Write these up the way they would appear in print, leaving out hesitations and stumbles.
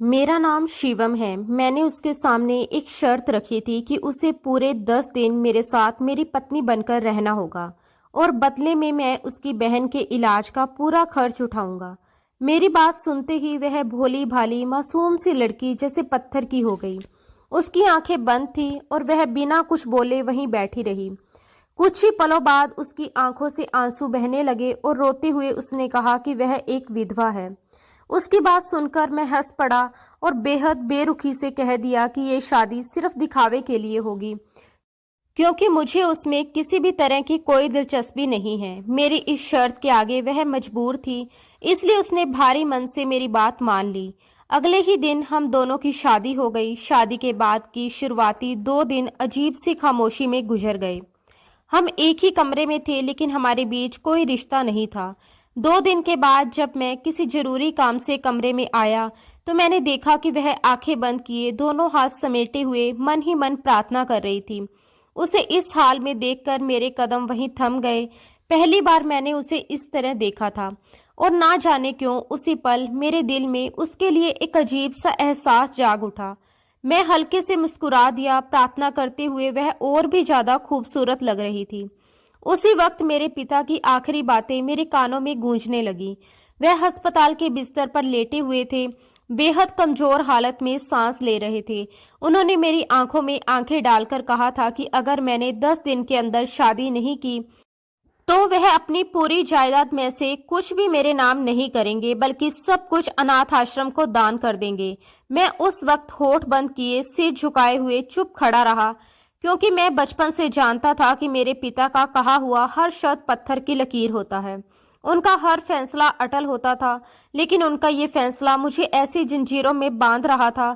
मेरा नाम शिवम है। मैंने उसके सामने एक शर्त रखी थी कि उसे पूरे 10 दिन मेरे साथ मेरी पत्नी बनकर रहना होगा और बदले में मैं उसकी बहन के इलाज का पूरा खर्च उठाऊंगा। मेरी बात सुनते ही वह भोली भाली मासूम सी लड़की जैसे पत्थर की हो गई। उसकी आंखें बंद थी और वह बिना कुछ बोले वहीं बैठी रही। कुछ ही पलों बाद उसकी आंखों से आंसू बहने लगे और रोते हुए उसने कहा कि वह एक विधवा है। उसकी बात सुनकर मैं हंस पड़ा और बेहद बेरुखी से कह दिया कि ये शादी सिर्फ दिखावे के लिए होगी, क्योंकि मुझे उसमें किसी भी तरह की कोई दिलचस्पी नहीं है। मेरी इस शर्त के आगे वह मजबूर थी, इसलिए उसने भारी मन से मेरी बात मान ली। अगले ही दिन हम दोनों की शादी हो गई। शादी के बाद की शुरुआती 2 दिन अजीब सी खामोशी में गुजर गए। हम एक ही कमरे में थे, लेकिन हमारे बीच कोई रिश्ता नहीं था। 2 दिन के बाद जब मैं किसी जरूरी काम से कमरे में आया तो मैंने देखा कि वह आंखें बंद किए दोनों हाथ समेटे हुए मन ही मन प्रार्थना कर रही थी। उसे इस हाल में देखकर मेरे कदम वहीं थम गए। पहली बार मैंने उसे इस तरह देखा था और ना जाने क्यों उसी पल मेरे दिल में उसके लिए एक अजीब सा एहसास जाग उठा। मैं हल्के से मुस्कुरा दिया। प्रार्थना करते हुए वह और भी ज्यादा खूबसूरत लग रही थी। उसी वक्त मेरे पिता की आखिरी बातें मेरे कानों में गूंजने लगी। वह अस्पताल के बिस्तर पर लेटे हुए थे, बेहद कमजोर हालत में सांस ले रहे थे। उन्होंने मेरी आंखों में आंखें डालकर कहा था कि अगर मैंने 10 दिन के अंदर शादी नहीं की तो वह अपनी पूरी जायदाद में से कुछ भी मेरे नाम नहीं करेंगे, बल्कि सब कुछ अनाथ आश्रम को दान कर देंगे। मैं उस वक्त होठ बंद किए सिर झुकाए हुए चुप खड़ा रहा, क्योंकि मैं बचपन से जानता था कि मेरे पिता का कहा हुआ हर शब्द पत्थर की लकीर होता है। उनका हर फैसला अटल होता था, लेकिन उनका ये फैसला मुझे ऐसी जंजीरों में बांध रहा था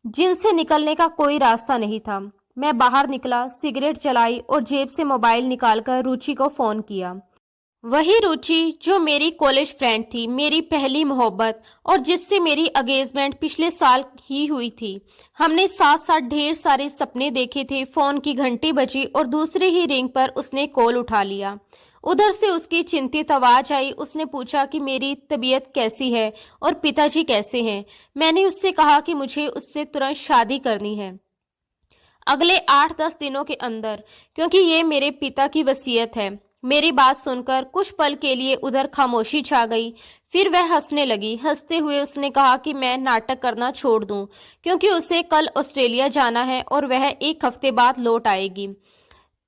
जिनसे निकलने का कोई रास्ता नहीं था। मैं बाहर निकला, सिगरेट जलाई और जेब से मोबाइल निकालकर रुचि को फोन किया। वही रुचि जो मेरी कॉलेज फ्रेंड थी, मेरी पहली मोहब्बत, और जिससे मेरी एंगेजमेंट पिछले साल ही हुई थी। हमने साथ साथ ढेर सारे सपने देखे थे। फोन की घंटी बजी और दूसरे ही रिंग पर उसने कॉल उठा लिया। उधर से उसकी चिंतित आवाज आई। उसने पूछा कि मेरी तबीयत कैसी है और पिताजी कैसे हैं। मैंने उससे कहा कि मुझे उससे तुरंत शादी करनी है, अगले 8-10 दिनों के अंदर, क्योंकि ये मेरे पिता की वसीयत है। मेरी बात सुनकर कुछ पल के लिए उधर खामोशी छा गई। फिर वह हंसने लगी। हंसते हुए उसने कहा कि मैं नाटक करना छोड़ दूं, क्योंकि उसे कल ऑस्ट्रेलिया जाना है और वह 1 हफ्ते बाद लौट आएगी।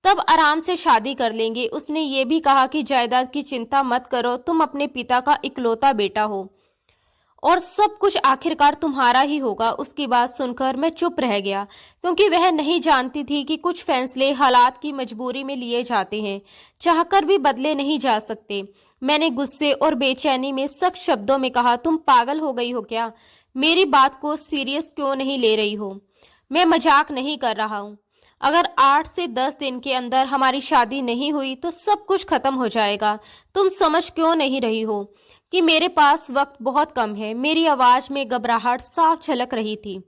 तब आराम से शादी कर लेंगे। उसने ये भी कहा कि जायदाद की चिंता मत करो, तुम अपने पिता का इकलौता बेटा हो और सब कुछ आखिरकार तुम्हारा ही होगा। उसकी बात सुनकर मैं चुप रह गया, क्योंकि वह नहीं जानती थी कि कुछ फैसले हालात की मजबूरी में लिए जाते हैं, चाहकर भी बदले नहीं जा सकते। मैंने गुस्से और बेचैनी में सख्त शब्दों में कहा, तुम पागल हो गई हो क्या? मेरी बात को सीरियस क्यों नहीं ले रही हो? मैं मजाक नहीं कर रहा हूँ। अगर 8 से 10 दिन के अंदर हमारी शादी नहीं हुई तो सब कुछ खत्म हो जाएगा। तुम समझ क्यों नहीं रही हो कि मेरे पास वक्त बहुत कम है? मेरी आवाज में घबराहट साफ झलक रही थी,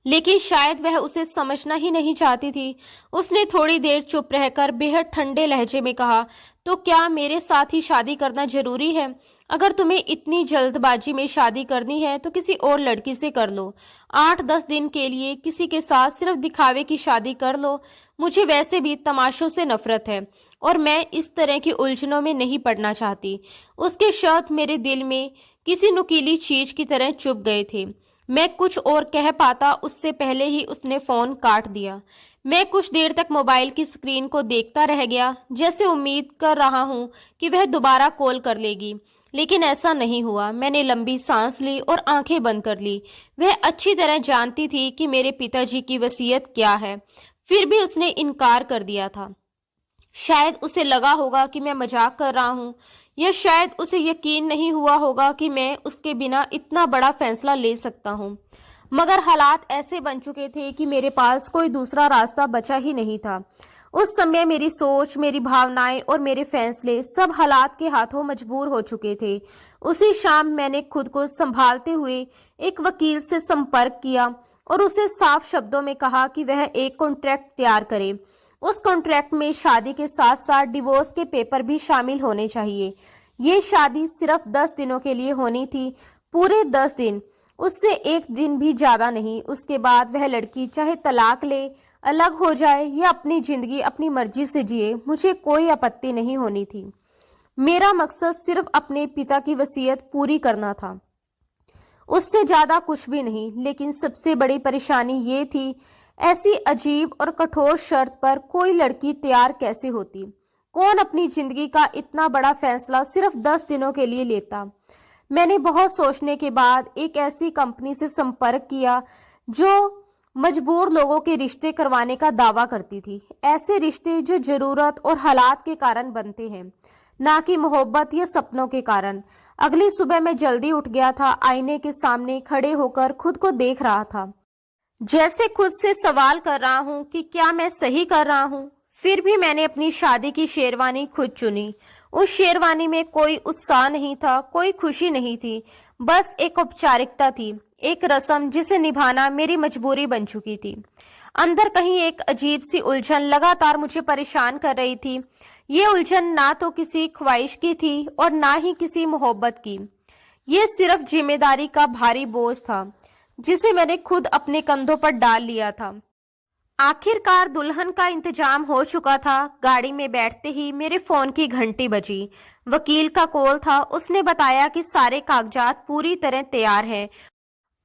लेकिन शायद वह उसे समझना ही नहीं चाहती थी। उसने थोड़ी देर चुप रहकर बेहद ठंडे लहजे में कहा, तो क्या मेरे साथ ही शादी करना जरूरी है? अगर तुम्हें इतनी जल्दबाजी में शादी करनी है तो किसी और लड़की से कर लो। 8-10 दिन के लिए किसी के साथ सिर्फ दिखावे की शादी कर लो। मुझे वैसे भी तमाशों से नफरत है और मैं इस तरह की उलझनों में नहीं पड़ना चाहती। उसके शब्द मेरे दिल में किसी नुकीली चीज की तरह चुभ गए थे। मैं कुछ और कह पाता उससे पहले ही उसने फोन काट दिया। मैं कुछ देर तक मोबाइल की स्क्रीन को देखता रह गया, जैसे उम्मीद कर रहा हूं कि वह दोबारा कॉल कर लेगी, लेकिन ऐसा नहीं हुआ। मैंने लंबी सांस ली और आंखें बंद कर ली। वह अच्छी तरह जानती थी कि मेरे पिताजी की वसीयत क्या है, फिर भी उसने इनकार कर दिया था। शायद उसे लगा होगा कि मैं मजाक कर रहा हूँ, या शायद उसे यकीन नहीं हुआ होगा कि मैं उसके बिना इतना बड़ा फैसला ले सकता हूँ। मगर हालात ऐसे बन चुके थे कि मेरे पास कोई दूसरा रास्ता बचा ही नहीं था। उस समय मेरी सोच, मेरी भावनाएं और मेरे फैसले सब हालात के हाथों मजबूर हो चुके थे। उसी शाम मैंने खुद को संभालते हुए एक वकील से संपर्क किया और उसे साफ शब्दों में कहा कि वह एक कॉन्ट्रैक्ट तैयार करे। उस कॉन्ट्रैक्ट में शादी के साथ साथ डिवोर्स के पेपर भी शामिल होने चाहिए। ये शादी सिर्फ 10 दिनों के लिए होनी थी, पूरे 10 दिन। उससे एक दिन भी ज्यादा नहीं। उसके बाद वह लड़की चाहे तलाक ले, अलग हो जाए या अपनी जिंदगी अपनी मर्जी से जिए, मुझे कोई आपत्ति नहीं होनी थी। मेरा मकसद सिर्फ अपने पिता की वसीयत पूरी करना था, उससे ज्यादा कुछ भी नहीं। लेकिन सबसे बड़ी परेशानी ये थी, ऐसी अजीब और कठोर शर्त पर कोई लड़की तैयार कैसे होती? कौन अपनी जिंदगी का इतना बड़ा फैसला सिर्फ 10 दिनों के लिए लेता? मैंने बहुत सोचने के बाद एक ऐसी कंपनी से संपर्क किया जो मजबूर लोगों के रिश्ते करवाने का दावा करती थी। ऐसे रिश्ते जो जरूरत और हालात के कारण बनते हैं, ना कि मोहब्बत या सपनों के कारण। अगली सुबह मैं जल्दी उठ गया था। आईने के सामने खड़े होकर खुद को देख रहा था, जैसे खुद से सवाल कर रहा हूँ कि क्या मैं सही कर रहा हूँ। फिर भी मैंने अपनी शादी की शेरवानी खुद चुनी। उस शेरवानी में कोई उत्साह नहीं था, कोई खुशी नहीं थी, बस एक औपचारिकता थी, एक रस्म जिसे निभाना मेरी मजबूरी बन चुकी थी। अंदर कहीं एक अजीब सी उलझन लगातार मुझे परेशान कर रही थी। ये उलझन ना तो किसी ख्वाहिश की थी और ना ही किसी मोहब्बत की। ये सिर्फ जिम्मेदारी का भारी बोझ था जिसे मैंने खुद अपने कंधों पर डाल लिया था। आखिरकार दुल्हन का इंतजाम हो चुका था। गाड़ी में बैठते ही मेरे फोन की घंटी बजी। वकील का कॉल था। उसने बताया कि सारे कागजात पूरी तरह तैयार हैं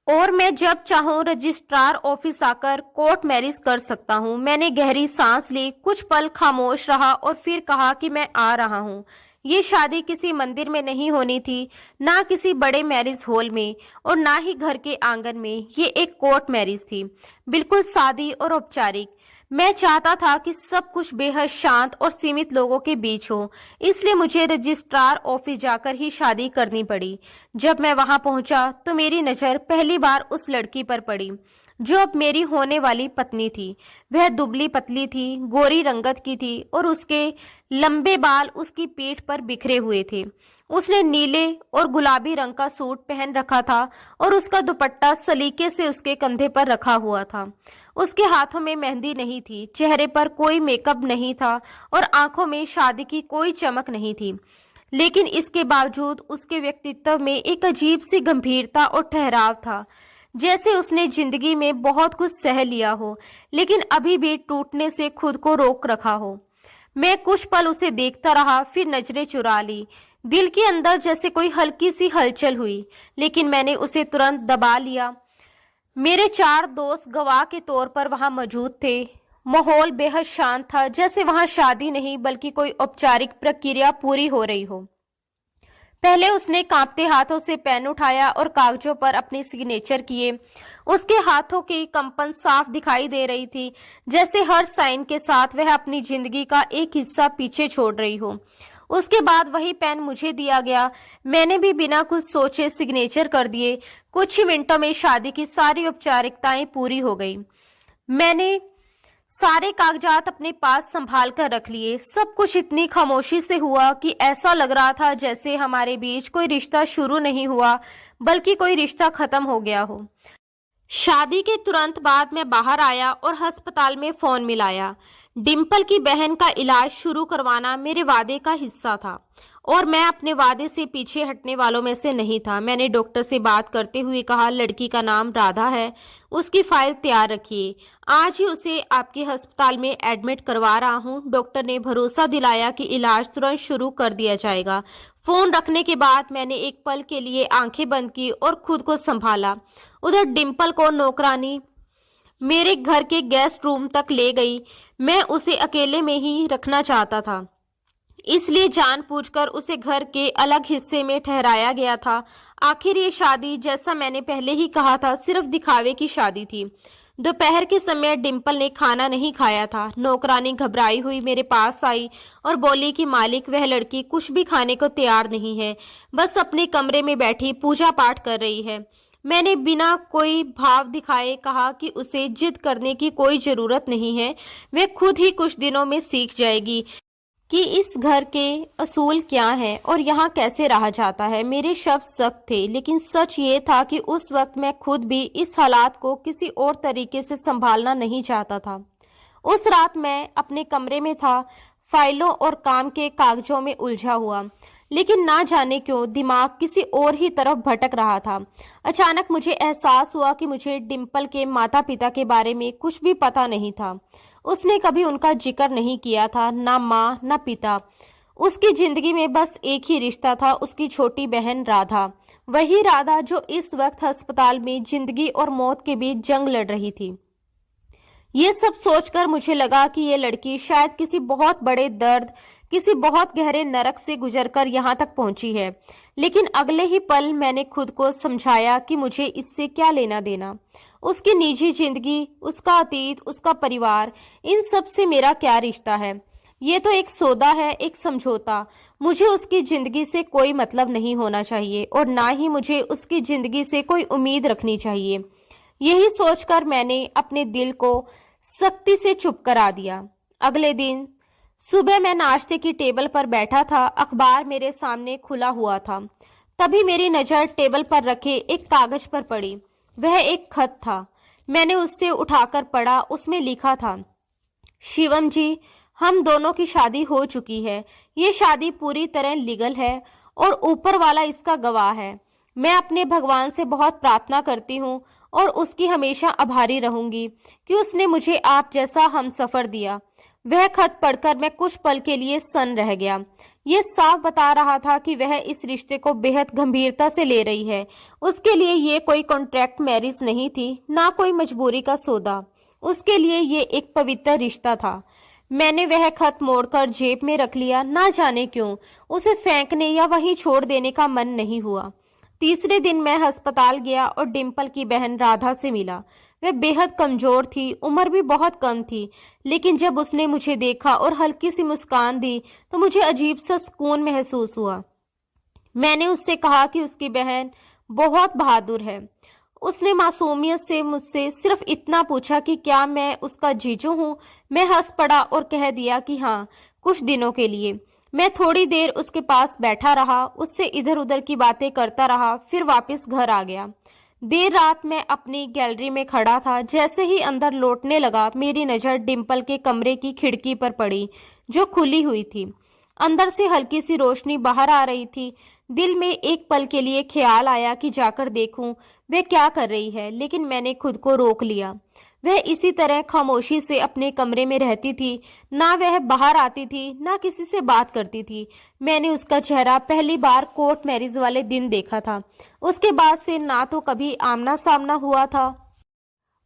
और मैं जब चाहूं रजिस्ट्रार ऑफिस आकर कोर्ट मैरिज कर सकता हूं। मैंने गहरी सांस ली, कुछ पल खामोश रहा और फिर कहा कि मैं आ रहा हूं। ये शादी किसी मंदिर में नहीं होनी थी, ना किसी बड़े मैरिज हॉल में और ना ही घर के आंगन में। ये एक कोर्ट मैरिज थी, बिल्कुल सादी और औपचारिक। मैं चाहता था कि सब कुछ बेहद शांत और सीमित लोगों के बीच हो, इसलिए मुझे रजिस्ट्रार ऑफिस जाकर ही शादी करनी पड़ी। जब मैं वहां पहुंचा तो मेरी नजर पहली बार उस लड़की पर पड़ी जो अब मेरी होने वाली पत्नी थी। वह दुबली पतली थी, गोरी रंगत की थी और उसके लंबे बाल उसकी पीठ पर बिखरे हुए थे। उसने नीले और गुलाबी रंग का सूट पहन रखा था और उसका दुपट्टा सलीके से उसके कंधे पर रखा हुआ था। उसके हाथों में मेहंदी नहीं थी, चेहरे पर कोई मेकअप नहीं था और आंखों में शादी की कोई चमक नहीं थी। लेकिन इसके बावजूद उसके व्यक्तित्व में एक अजीब सी गंभीरता और ठहराव था, जैसे उसने जिंदगी में बहुत कुछ सह लिया हो लेकिन अभी भी टूटने से खुद को रोक रखा हो। मैं कुछ पल उसे देखता रहा, फिर नजरें चुरा ली। दिल के अंदर जैसे कोई हल्की सी हलचल हुई, लेकिन मैंने उसे तुरंत दबा लिया। मेरे 4 दोस्त गवाह के तौर पर वहां मौजूद थे। माहौल बेहद शांत था, जैसे वहां शादी नहीं बल्कि कोई औपचारिक प्रक्रिया पूरी हो रही हो। पहले उसने कांपते हाथों से पेन उठाया और कागजों पर अपने सिग्नेचर किए। उसके हाथों की कंपन साफ दिखाई दे रही थी, जैसे हर साइन के साथ वह अपनी जिंदगी का एक हिस्सा पीछे छोड़ रही हो। उसके बाद वही पेन मुझे दिया गया। मैंने भी बिना कुछ सोचे सिग्नेचर कर दिए। कुछ ही मिनटों में शादी की सारी औपचारिकताएं पूरी हो गई। मैंने सारे कागजात अपने पास संभाल कर रख लिए। सब कुछ इतनी खामोशी से हुआ कि ऐसा लग रहा था जैसे हमारे बीच कोई रिश्ता शुरू नहीं हुआ बल्कि कोई रिश्ता खत्म हो गया हो। शादी के तुरंत बाद मैं बाहर आया और अस्पताल में फोन मिलाया। डिम्पल की बहन का इलाज शुरू करवाना मेरे वादे का हिस्सा था और मैं अपने वादे से पीछे हटने वालों में से नहीं था। मैंने डॉक्टर से बात करते हुए कहा, लड़की का नाम राधा है, उसकी फाइल तैयार रखिए, आज ही उसे आपके अस्पताल में एडमिट करवा रहा हूं। डॉक्टर ने भरोसा दिलाया कि इलाज तुरंत शुरू कर दिया जाएगा। फोन रखने के बाद मैंने एक पल के लिए आंखें बंद की और खुद को संभाला। उधर डिम्पल को नौकरानी मेरे घर के गेस्ट रूम तक ले गई। मैं उसे अकेले में ही रखना चाहता था, इसलिए जानबूझकर उसे घर के अलग हिस्से में ठहराया गया था। आखिर ये शादी, जैसा मैंने पहले ही कहा था, सिर्फ दिखावे की शादी थी। दोपहर के समय डिम्पल ने खाना नहीं खाया था। नौकरानी घबराई हुई मेरे पास आई और बोली कि मालिक, वह लड़की कुछ भी खाने को तैयार नहीं है, बस अपने कमरे में बैठी पूजा पाठ कर रही है। मैंने बिना कोई भाव दिखाए कहा कि उसे जिद करने की कोई जरूरत नहीं है, वह खुद ही कुछ दिनों में सीख जाएगी कि इस घर के असूल क्या हैं और यहाँ कैसे रहा जाता है। मेरे शब्द सख्त थे, लेकिन सच ये था कि उस वक्त मैं खुद भी इस हालात को किसी और तरीके से संभालना नहीं चाहता था। उस रात मैं अपने कमरे में था, फाइलों और काम के कागजों में उलझा हुआ। लेकिन ना जाने क्यों दिमाग किसी और ही तरफ भटक रहा था। अचानक मुझे एहसास हुआ कि मुझे डिम्पल के माता पिता के बारे में कुछ भी पता नहीं था। उसने कभी उनका जिक्र नहीं किया था, ना माँ ना पिता। उसकी जिंदगी में बस एक ही रिश्ता था, उसकी छोटी बहन राधा। वही राधा जो इस वक्त अस्पताल में जिंदगी और मौत के बीच जंग लड़ रही थी। ये सब सोचकर मुझे लगा कि ये लड़की शायद किसी बहुत बड़े दर्द, किसी बहुत गहरे नरक से गुजरकर यहाँ तक पहुंची है। लेकिन अगले ही पल मैंने खुद को समझाया कि मुझे इससे क्या लेना देना। उसकी निजी जिंदगी, उसका अतीत, उसका परिवार, इन सब से मेरा क्या रिश्ता है। ये तो एक सौदा है, एक समझौता। मुझे उसकी जिंदगी से कोई मतलब नहीं होना चाहिए और ना ही मुझे उसकी जिंदगी से कोई उम्मीद रखनी चाहिए। यही सोचकर मैंने अपने दिल को सख्ती से चुप करा दिया। अगले दिन सुबह मैं नाश्ते की टेबल पर बैठा था, अखबार मेरे सामने खुला हुआ था। तभी मेरी नजर टेबल पर रखे एक कागज पर पड़ी। वह एक खत था। मैंने उससे उठाकर पढ़ा। उसमें लिखा था, शिवम जी, हम दोनों की शादी हो चुकी है। ये शादी पूरी तरह लीगल है और ऊपर वाला इसका गवाह है। मैं अपने भगवान से बहुत प्रार्थना करती हूँ और उसकी हमेशा आभारी रहूंगी कि उसने मुझे आप जैसा हमसफर दिया। वह खत पढ़कर मैं कुछ पल के लिए सन्न रह गया। यह साफ बता रहा था कि वह इस रिश्ते को बेहद गंभीरता से ले रही है। उसके लिए ये कोई कॉन्ट्रैक्ट मैरिज नहीं थी, ना कोई मजबूरी का सौदा। उसके लिए ये एक पवित्र रिश्ता था। मैंने वह खत मोड़कर जेब में रख लिया। ना जाने क्यों उसे फेंकने या वहीं छोड़ देने का मन नहीं हुआ। तीसरे दिन मैं अस्पताल गया और डिम्पल की बहन राधा से मिला। वह बेहद कमजोर थी, उम्र भी बहुत कम थी, लेकिन जब उसने मुझे देखा और हल्की सी मुस्कान दी तो मुझे अजीब सा सुकून महसूस हुआ। मैंने उससे कहा कि उसकी बहन बहुत बहादुर है। उसने मासूमियत से मुझसे सिर्फ इतना पूछा कि क्या मैं उसका जीजू हूँ। मैं हंस पड़ा और कह दिया कि हाँ, कुछ दिनों के लिए। मैं थोड़ी देर उसके पास बैठा रहा, उससे इधर उधर की बातें करता रहा, फिर वापस घर आ गया। देर रात मैं अपनी गैलरी में खड़ा था। जैसे ही अंदर लौटने लगा, मेरी नजर डिम्पल के कमरे की खिड़की पर पड़ी, जो खुली हुई थी। अंदर से हल्की सी रोशनी बाहर आ रही थी। दिल में एक पल के लिए ख्याल आया कि जाकर देखूं वह क्या कर रही है, लेकिन मैंने खुद को रोक लिया। वह इसी तरह खामोशी से अपने कमरे में रहती थी। ना वह बाहर आती थी, ना किसी से बात करती थी। मैंने उसका चेहरा पहली बार कोर्ट मैरिज वाले दिन देखा था। उसके बाद से ना तो कभी आमना सामना हुआ था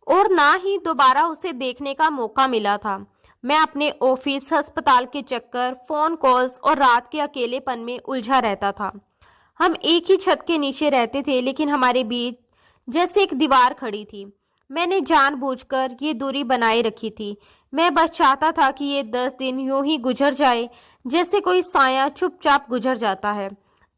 और ना ही दोबारा उसे देखने का मौका मिला था। मैं अपने ऑफिस, अस्पताल के चक्कर, फोन कॉल्स और रात के अकेलेपन में उलझा रहता था। हम एक ही छत के नीचे रहते थे, लेकिन हमारे बीच जैसे एक दीवार खड़ी थी। मैंने जानबूझकर ये दूरी बनाए रखी थी। मैं बस चाहता था कि ये 10 दिन यूं ही गुजर जाए, जैसे कोई साया चुपचाप गुजर जाता है।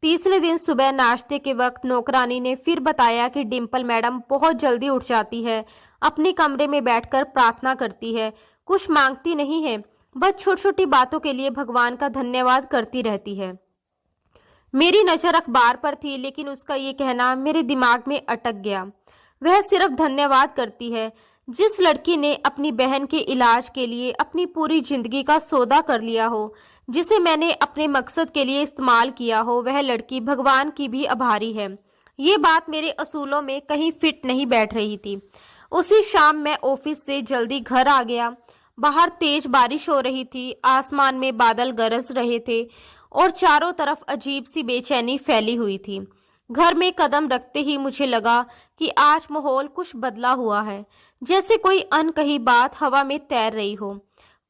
तीसरे दिन सुबह नाश्ते के वक्त नौकरानी ने फिर बताया कि डिम्पल मैडम बहुत जल्दी उठ जाती है, अपने कमरे में बैठकर प्रार्थना करती है, कुछ मांगती नहीं है, बस छोटी छोटी बातों के लिए भगवान का धन्यवाद करती रहती है। मेरी नजर अखबार पर थी, लेकिन उसका ये कहना मेरे दिमाग में अटक गया। वह सिर्फ धन्यवाद करती है। जिस लड़की ने अपनी बहन के इलाज के लिए अपनी पूरी जिंदगी का सौदा कर लिया हो, जिसे मैंने अपने मकसद के लिए इस्तेमाल किया हो, वह लड़की भगवान की भी आभारी है। ये बात मेरे असूलों में कहीं फिट नहीं बैठ रही थी। उसी शाम मैं ऑफिस से जल्दी घर आ गया। बाहर तेज बारिश हो रही थी, आसमान में बादल गरज रहे थे और चारों तरफ अजीब सी बेचैनी फैली हुई थी। घर में कदम रखते ही मुझे लगा कि आज माहौल कुछ बदला हुआ है, जैसे कोई अनकही बात हवा में तैर रही हो।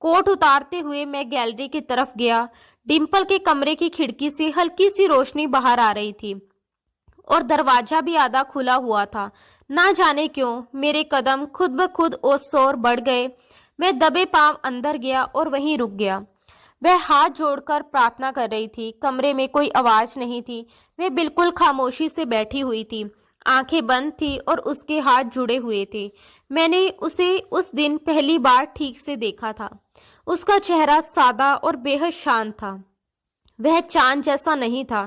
कोट उतारते हुए मैं गैलरी की तरफ गया। डिम्पल के कमरे की खिड़की से हल्की सी रोशनी बाहर आ रही थी और दरवाजा भी आधा खुला हुआ था। ना जाने क्यों मेरे कदम खुद ब खुद ओस और बढ़ गए। मैं दबे पांव अंदर गया और वहीं रुक गया। वह हाथ जोड़कर प्रार्थना कर रही थी। कमरे में कोई आवाज नहीं थी। वह बिल्कुल खामोशी से बैठी हुई थी, आंखें बंद थी और उसके हाथ जुड़े हुए थे। मैंने उसे उस दिन पहली बार ठीक से देखा था। उसका चेहरा सादा और बेहद शांत था। वह चांद जैसा नहीं था,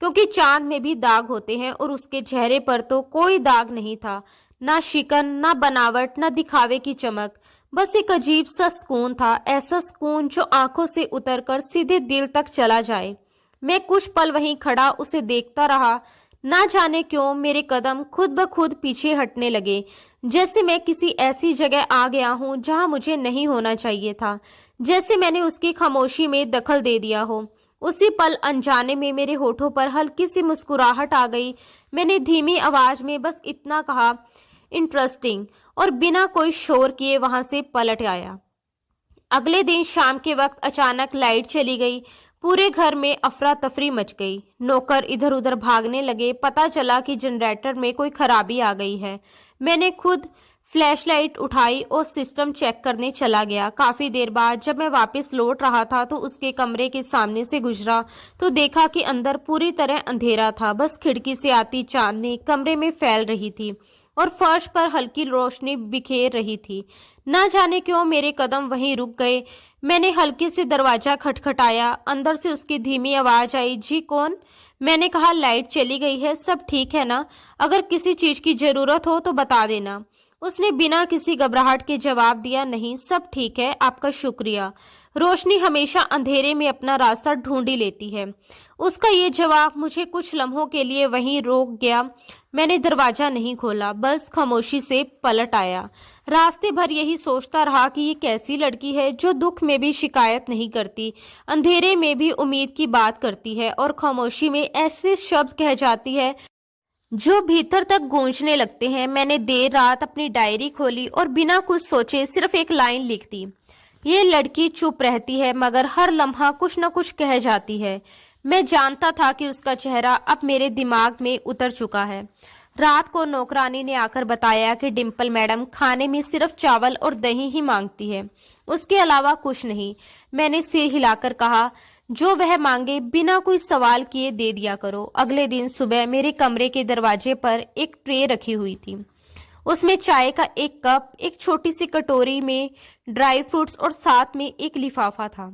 क्योंकि चांद में भी दाग होते हैं, और उसके चेहरे पर तो कोई दाग नहीं था। ना शिकन, ना बनावट, ना दिखावे की चमक, बस एक अजीब सा सुकून था। ऐसा सुकून जो आंखों से उतरकर सीधे दिल तक चला जाए। मैं कुछ पल वहीं खड़ा उसे देखता रहा। ना जाने क्यों मेरे कदम खुद ब खुद पीछे हटने लगे, जैसे मैं किसी ऐसी जगह आ गया हूं जहां मुझे नहीं होना चाहिए था, जैसे मैंने उसकी खामोशी में दखल दे दिया हो। उसी पल अनजाने में मेरे होठों पर हल्की सी मुस्कुराहट आ गई। मैंने धीमी आवाज में बस इतना कहा, इंटरेस्टिंग, और बिना कोई शोर किए वहां से पलट आया। अगले दिन शाम के वक्त अचानक लाइट चली गई। पूरे घर में अफरा तफरी मच गई। नौकर इधर उधर भागने लगे। पता चला कि जनरेटर में कोई खराबी आ गई है। मैंने खुद फ्लैशलाइट उठाई और सिस्टम चेक करने चला गया। काफी देर बाद जब मैं वापस लौट रहा था तो उसके कमरे के सामने से गुजरा तो देखा कि अंदर पूरी तरह अंधेरा था। बस खिड़की से आती चांदनी कमरे में फैल रही थी और फर्श पर हल्की रोशनी बिखेर रही थी। ना जाने क्यों मेरे कदम वहीं रुक गए। मैंने हल्के से दरवाजा खटखटाया। अंदर से उसकी धीमी आवाज आई, जी कौन? मैंने कहा, लाइट चली गई है, सब ठीक है ना? अगर किसी चीज की जरूरत हो तो बता देना। उसने बिना किसी घबराहट के जवाब दिया, नहीं सब ठीक है, आपका शुक्रिया। रोशनी हमेशा अंधेरे में अपना रास्ता ढूंढ ही लेती है। उसका ये जवाब मुझे कुछ लम्हों के लिए वहीं रोक गया। मैंने दरवाजा नहीं खोला, बस खामोशी से पलट आया। रास्ते भर यही सोचता रहा कि ये कैसी लड़की है जो दुख में भी शिकायत नहीं करती, अंधेरे में भी उम्मीद की बात करती है और खामोशी में ऐसे शब्द कह जाती है जो भीतर तक गूंजने लगते हैं। मैंने देर रात अपनी डायरी खोली और बिना कुछ सोचे सिर्फ एक लाइन लिख दी। ये लड़की चुप रहती है मगर हर लम्हा कुछ न कुछ कह जाती है। मैं जानता था कि उसका चेहरा अब मेरे दिमाग में उतर चुका है। रात को नौकरानी ने आकर बताया कि डिम्पल मैडम खाने में सिर्फ चावल और दही ही मांगती है, उसके अलावा कुछ नहीं। मैंने सिर हिलाकर कहा, जो वह मांगे बिना कोई सवाल किए दे दिया करो। अगले दिन सुबह मेरे कमरे के दरवाजे पर एक ट्रे रखी हुई थी। उसमें चाय का एक कप, एक छोटी सी कटोरी में ड्राई फ्रूट्स और साथ में एक लिफाफा था।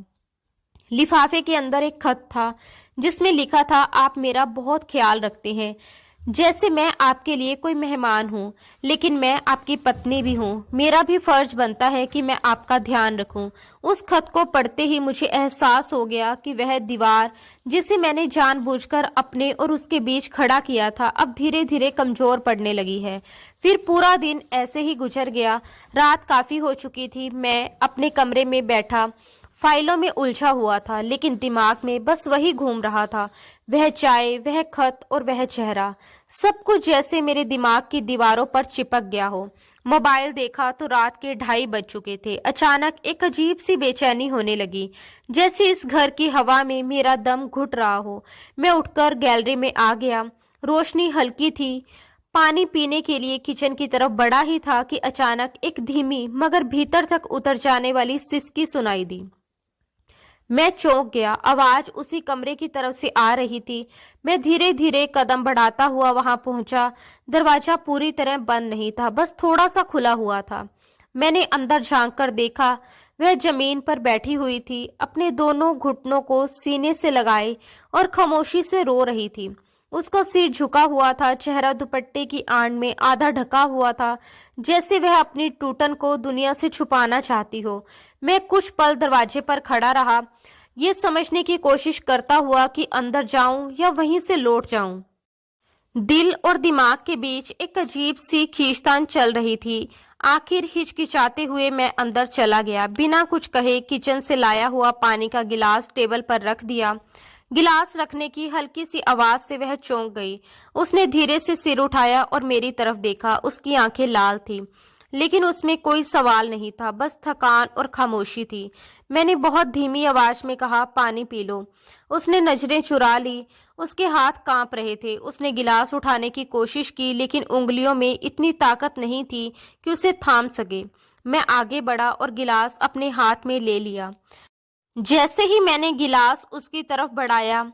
लिफाफे के अंदर एक खत था जिसमें लिखा था, आप मेरा बहुत ख्याल रखते हैं, जैसे मैं आपके लिए कोई मेहमान हूँ, लेकिन मैं आपकी पत्नी भी हूँ। मेरा भी फर्ज बनता है कि मैं आपका ध्यान रखूं। उस खत को पढ़ते ही मुझे एहसास हो गया कि वह दीवार जिसे मैंने जानबूझकर अपने और उसके बीच खड़ा किया था अब धीरे धीरे कमजोर पड़ने लगी है। फिर पूरा दिन ऐसे ही गुजर गया। रात काफी हो चुकी थी। मैं अपने कमरे में बैठा फाइलों में उलझा हुआ था, लेकिन दिमाग में बस वही घूम रहा था, वह चाय, वह खत और वह चेहरा। सब कुछ जैसे मेरे दिमाग की दीवारों पर चिपक गया हो। मोबाइल देखा तो रात के 2:30 बज चुके थे। अचानक एक अजीब सी बेचैनी होने लगी, जैसे इस घर की हवा में मेरा दम घुट रहा हो। मैं उठकर गैलरी में आ गया। रोशनी हल्की थी। पानी पीने के लिए किचन की तरफ बढ़ा ही था कि अचानक एक धीमी मगर भीतर तक उतर जाने वाली सिसकी सुनाई दी। मैं चौंक गया। आवाज उसी कमरे की तरफ से आ रही थी। मैं धीरे धीरे कदम बढ़ाता हुआ वहां पहुंचा। दरवाजा पूरी तरह बंद नहीं था, बस थोड़ा सा खुला हुआ था। मैंने अंदर झांक कर देखा। वह जमीन पर बैठी हुई थी, अपने दोनों घुटनों को सीने से लगाए और खामोशी से रो रही थी। उसका सिर झुका हुआ था, चेहरा दुपट्टे की आड़ में आधा ढका हुआ था, जैसे वह अपनी टूटन को दुनिया से छुपाना चाहती हो। मैं कुछ पल दरवाजे पर खड़ा रहा, ये समझने की कोशिश करता हुआ कि अंदर जाऊं या वहीं से लौट जाऊं। दिल और दिमाग के बीच एक अजीब सी खींचतान चल रही थी। आखिर हिचकिचाते हुए मैं अंदर चला गया। बिना कुछ कहे किचन से लाया हुआ पानी का गिलास टेबल पर रख दिया। गिलास रखने की हल्की सी आवाज से वह चौंक गई। उसने धीरे से सिर उठाया और मेरी तरफ देखा। उसकी आंखें लाल थी, लेकिन उसमें कोई सवाल नहीं था, बस थकान और खामोशी थी। मैंने बहुत धीमी आवाज में कहा, पानी पी लो। उसने नजरें चुरा ली। उसके हाथ कांप रहे थे। उसने गिलास उठाने की कोशिश की, लेकिन उंगलियों में इतनी ताकत नहीं थी कि उसे थाम सके। मैं आगे बढ़ा और गिलास अपने हाथ में ले लिया। जैसे ही मैंने गिलास उसकी तरफ बढ़ाया,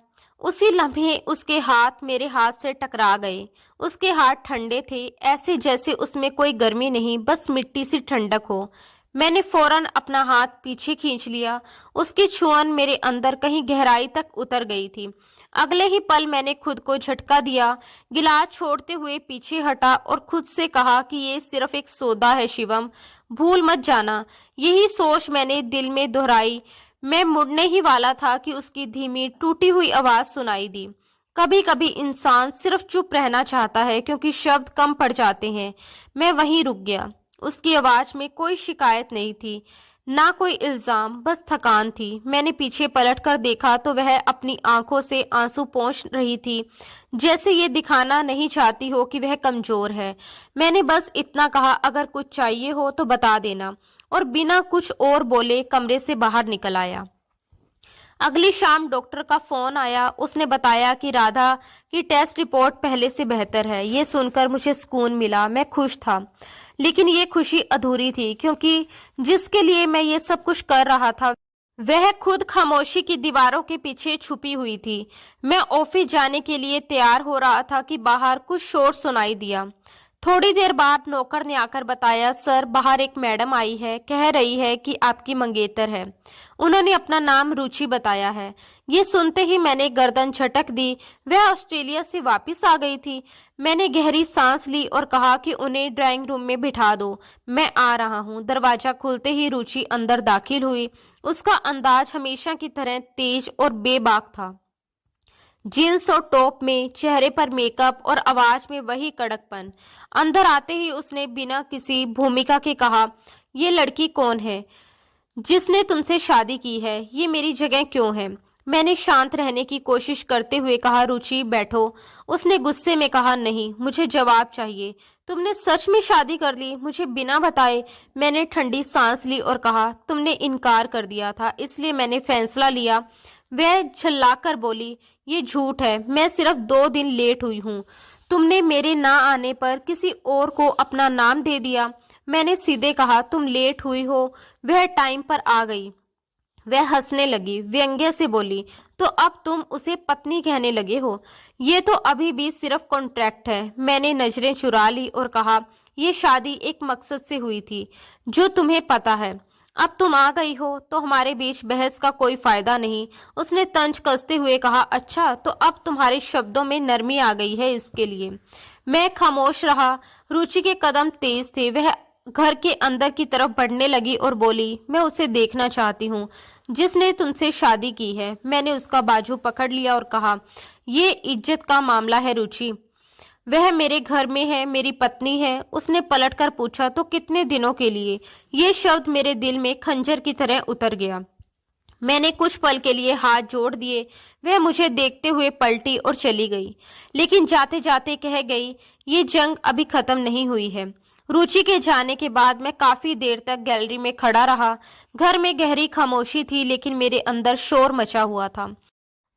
उसी लम्हे उसके हाथ मेरे हाथ से टकरा गए। उसके हाथ ठंडे थे, ऐसे जैसे उसमें कोई गर्मी नहीं, बस मिट्टी सी ठंडक हो। मैंने फौरन अपना हाथ पीछे खींच लिया। उसकी छुअन मेरे अंदर कहीं गहराई तक उतर गई थी। अगले ही पल मैंने खुद को झटका दिया, गिलास छोड़ते हुए पीछे हटा और खुद से कहा कि ये सिर्फ एक सौदा है शिवम, भूल मत जाना। यही सोच मैंने दिल में दोहराई। मैं मुड़ने ही वाला था कि उसकी धीमी टूटी हुई आवाज सुनाई दी। कभी कभी इंसान सिर्फ चुप रहना चाहता है क्योंकि शब्द कम पड़ जाते हैं। मैं वहीं रुक गया। उसकी आवाज में कोई शिकायत नहीं थी, ना कोई इल्जाम, बस थकान थी। मैंने पीछे पलटकर देखा तो वह अपनी आंखों से आंसू पोंछ रही थी, जैसे ये दिखाना नहीं चाहती हो कि वह कमजोर है। मैंने बस इतना कहा, अगर कुछ चाहिए हो तो बता देना, और बिना कुछ और बोले कमरे से बाहर निकल आया। अगली शाम डॉक्टर का फोन आया। उसने बताया कि राधा की टेस्ट रिपोर्ट पहले से बेहतर है। ये सुनकर मुझे सुकून मिला। मैं खुश था, लेकिन ये खुशी अधूरी थी, क्योंकि जिसके लिए मैं ये सब कुछ कर रहा था वह खुद खामोशी की दीवारों के पीछे छुपी हुई थी। मैं ऑफिस जाने के लिए तैयार हो रहा था कि बाहर कुछ शोर सुनाई दिया। थोड़ी देर बाद नौकर ने आकर बताया, सर, बाहर एक मैडम आई है, कह रही है कि आपकी मंगेतर है। उन्होंने अपना नाम रुचि बताया है। ये सुनते ही मैंने गर्दन झटक दी। वह ऑस्ट्रेलिया से वापस आ गई थी। मैंने गहरी सांस ली और कहा कि उन्हें ड्राइंग रूम में बिठा दो, मैं आ रहा हूँ। दरवाजा खुलते ही रुचि अंदर दाखिल हुई। उसका अंदाज हमेशा की तरह तेज और बेबाक था। जींस और टॉप में, चेहरे पर मेकअप और आवाज में वही कड़कपन। अंदर आते ही उसने बिना किसी भूमिका के कहा, ये लड़की कौन है जिसने तुमसे शादी की है? ये मेरी जगह क्यों है? मैंने शांत रहने की कोशिश करते हुए कहा, रुचि बैठो। उसने गुस्से में कहा, नहीं, मुझे जवाब चाहिए। तुमने सच में शादी कर ली, मुझे बिना बताए? मैंने ठंडी सांस ली और कहा, तुमने इनकार कर दिया था, इसलिए मैंने फैसला लिया। वह झल्लाकर बोली, ये झूठ है, मैं सिर्फ 2 दिन लेट हुई हूँ। तुमने मेरे ना आने पर किसी और को अपना नाम दे दिया। मैंने सीधे कहा, तुम लेट हुई हो, वह टाइम पर आ गई। वह हंसने लगी, व्यंग्य से बोली, तो अब तुम उसे पत्नी कहने लगे हो? ये तो अभी भी सिर्फ कॉन्ट्रैक्ट है। मैंने नजरें चुरा ली और कहा, ये शादी एक मकसद से हुई थी, जो तुम्हें पता है। अब तुम आ गई हो तो हमारे बीच बहस का कोई फायदा नहीं। उसने तंज कसते हुए कहा, अच्छा, तो अब तुम्हारे शब्दों में नरमी आ गई है, इसके लिए। मैं खामोश रहा। रुचि के कदम तेज थे। वह घर के अंदर की तरफ बढ़ने लगी और बोली, मैं उसे देखना चाहती हूँ जिसने तुमसे शादी की है। मैंने उसका बाजू पकड़ लिया और कहा, ये इज्जत का मामला है रुचि। वह मेरे घर में है, मेरी पत्नी है। उसने पलटकर पूछा, तो कितने दिनों के लिए? ये शब्द मेरे दिल में खंजर की तरह उतर गया। मैंने कुछ पल के लिए हाथ जोड़ दिए। वह मुझे देखते हुए पलटी और चली गई, लेकिन जाते जाते कह गई, ये जंग अभी खत्म नहीं हुई है। रुचि के जाने के बाद मैं काफी देर तक गैलरी में खड़ा रहा। घर में गहरी खामोशी थी, लेकिन मेरे अंदर शोर मचा हुआ था।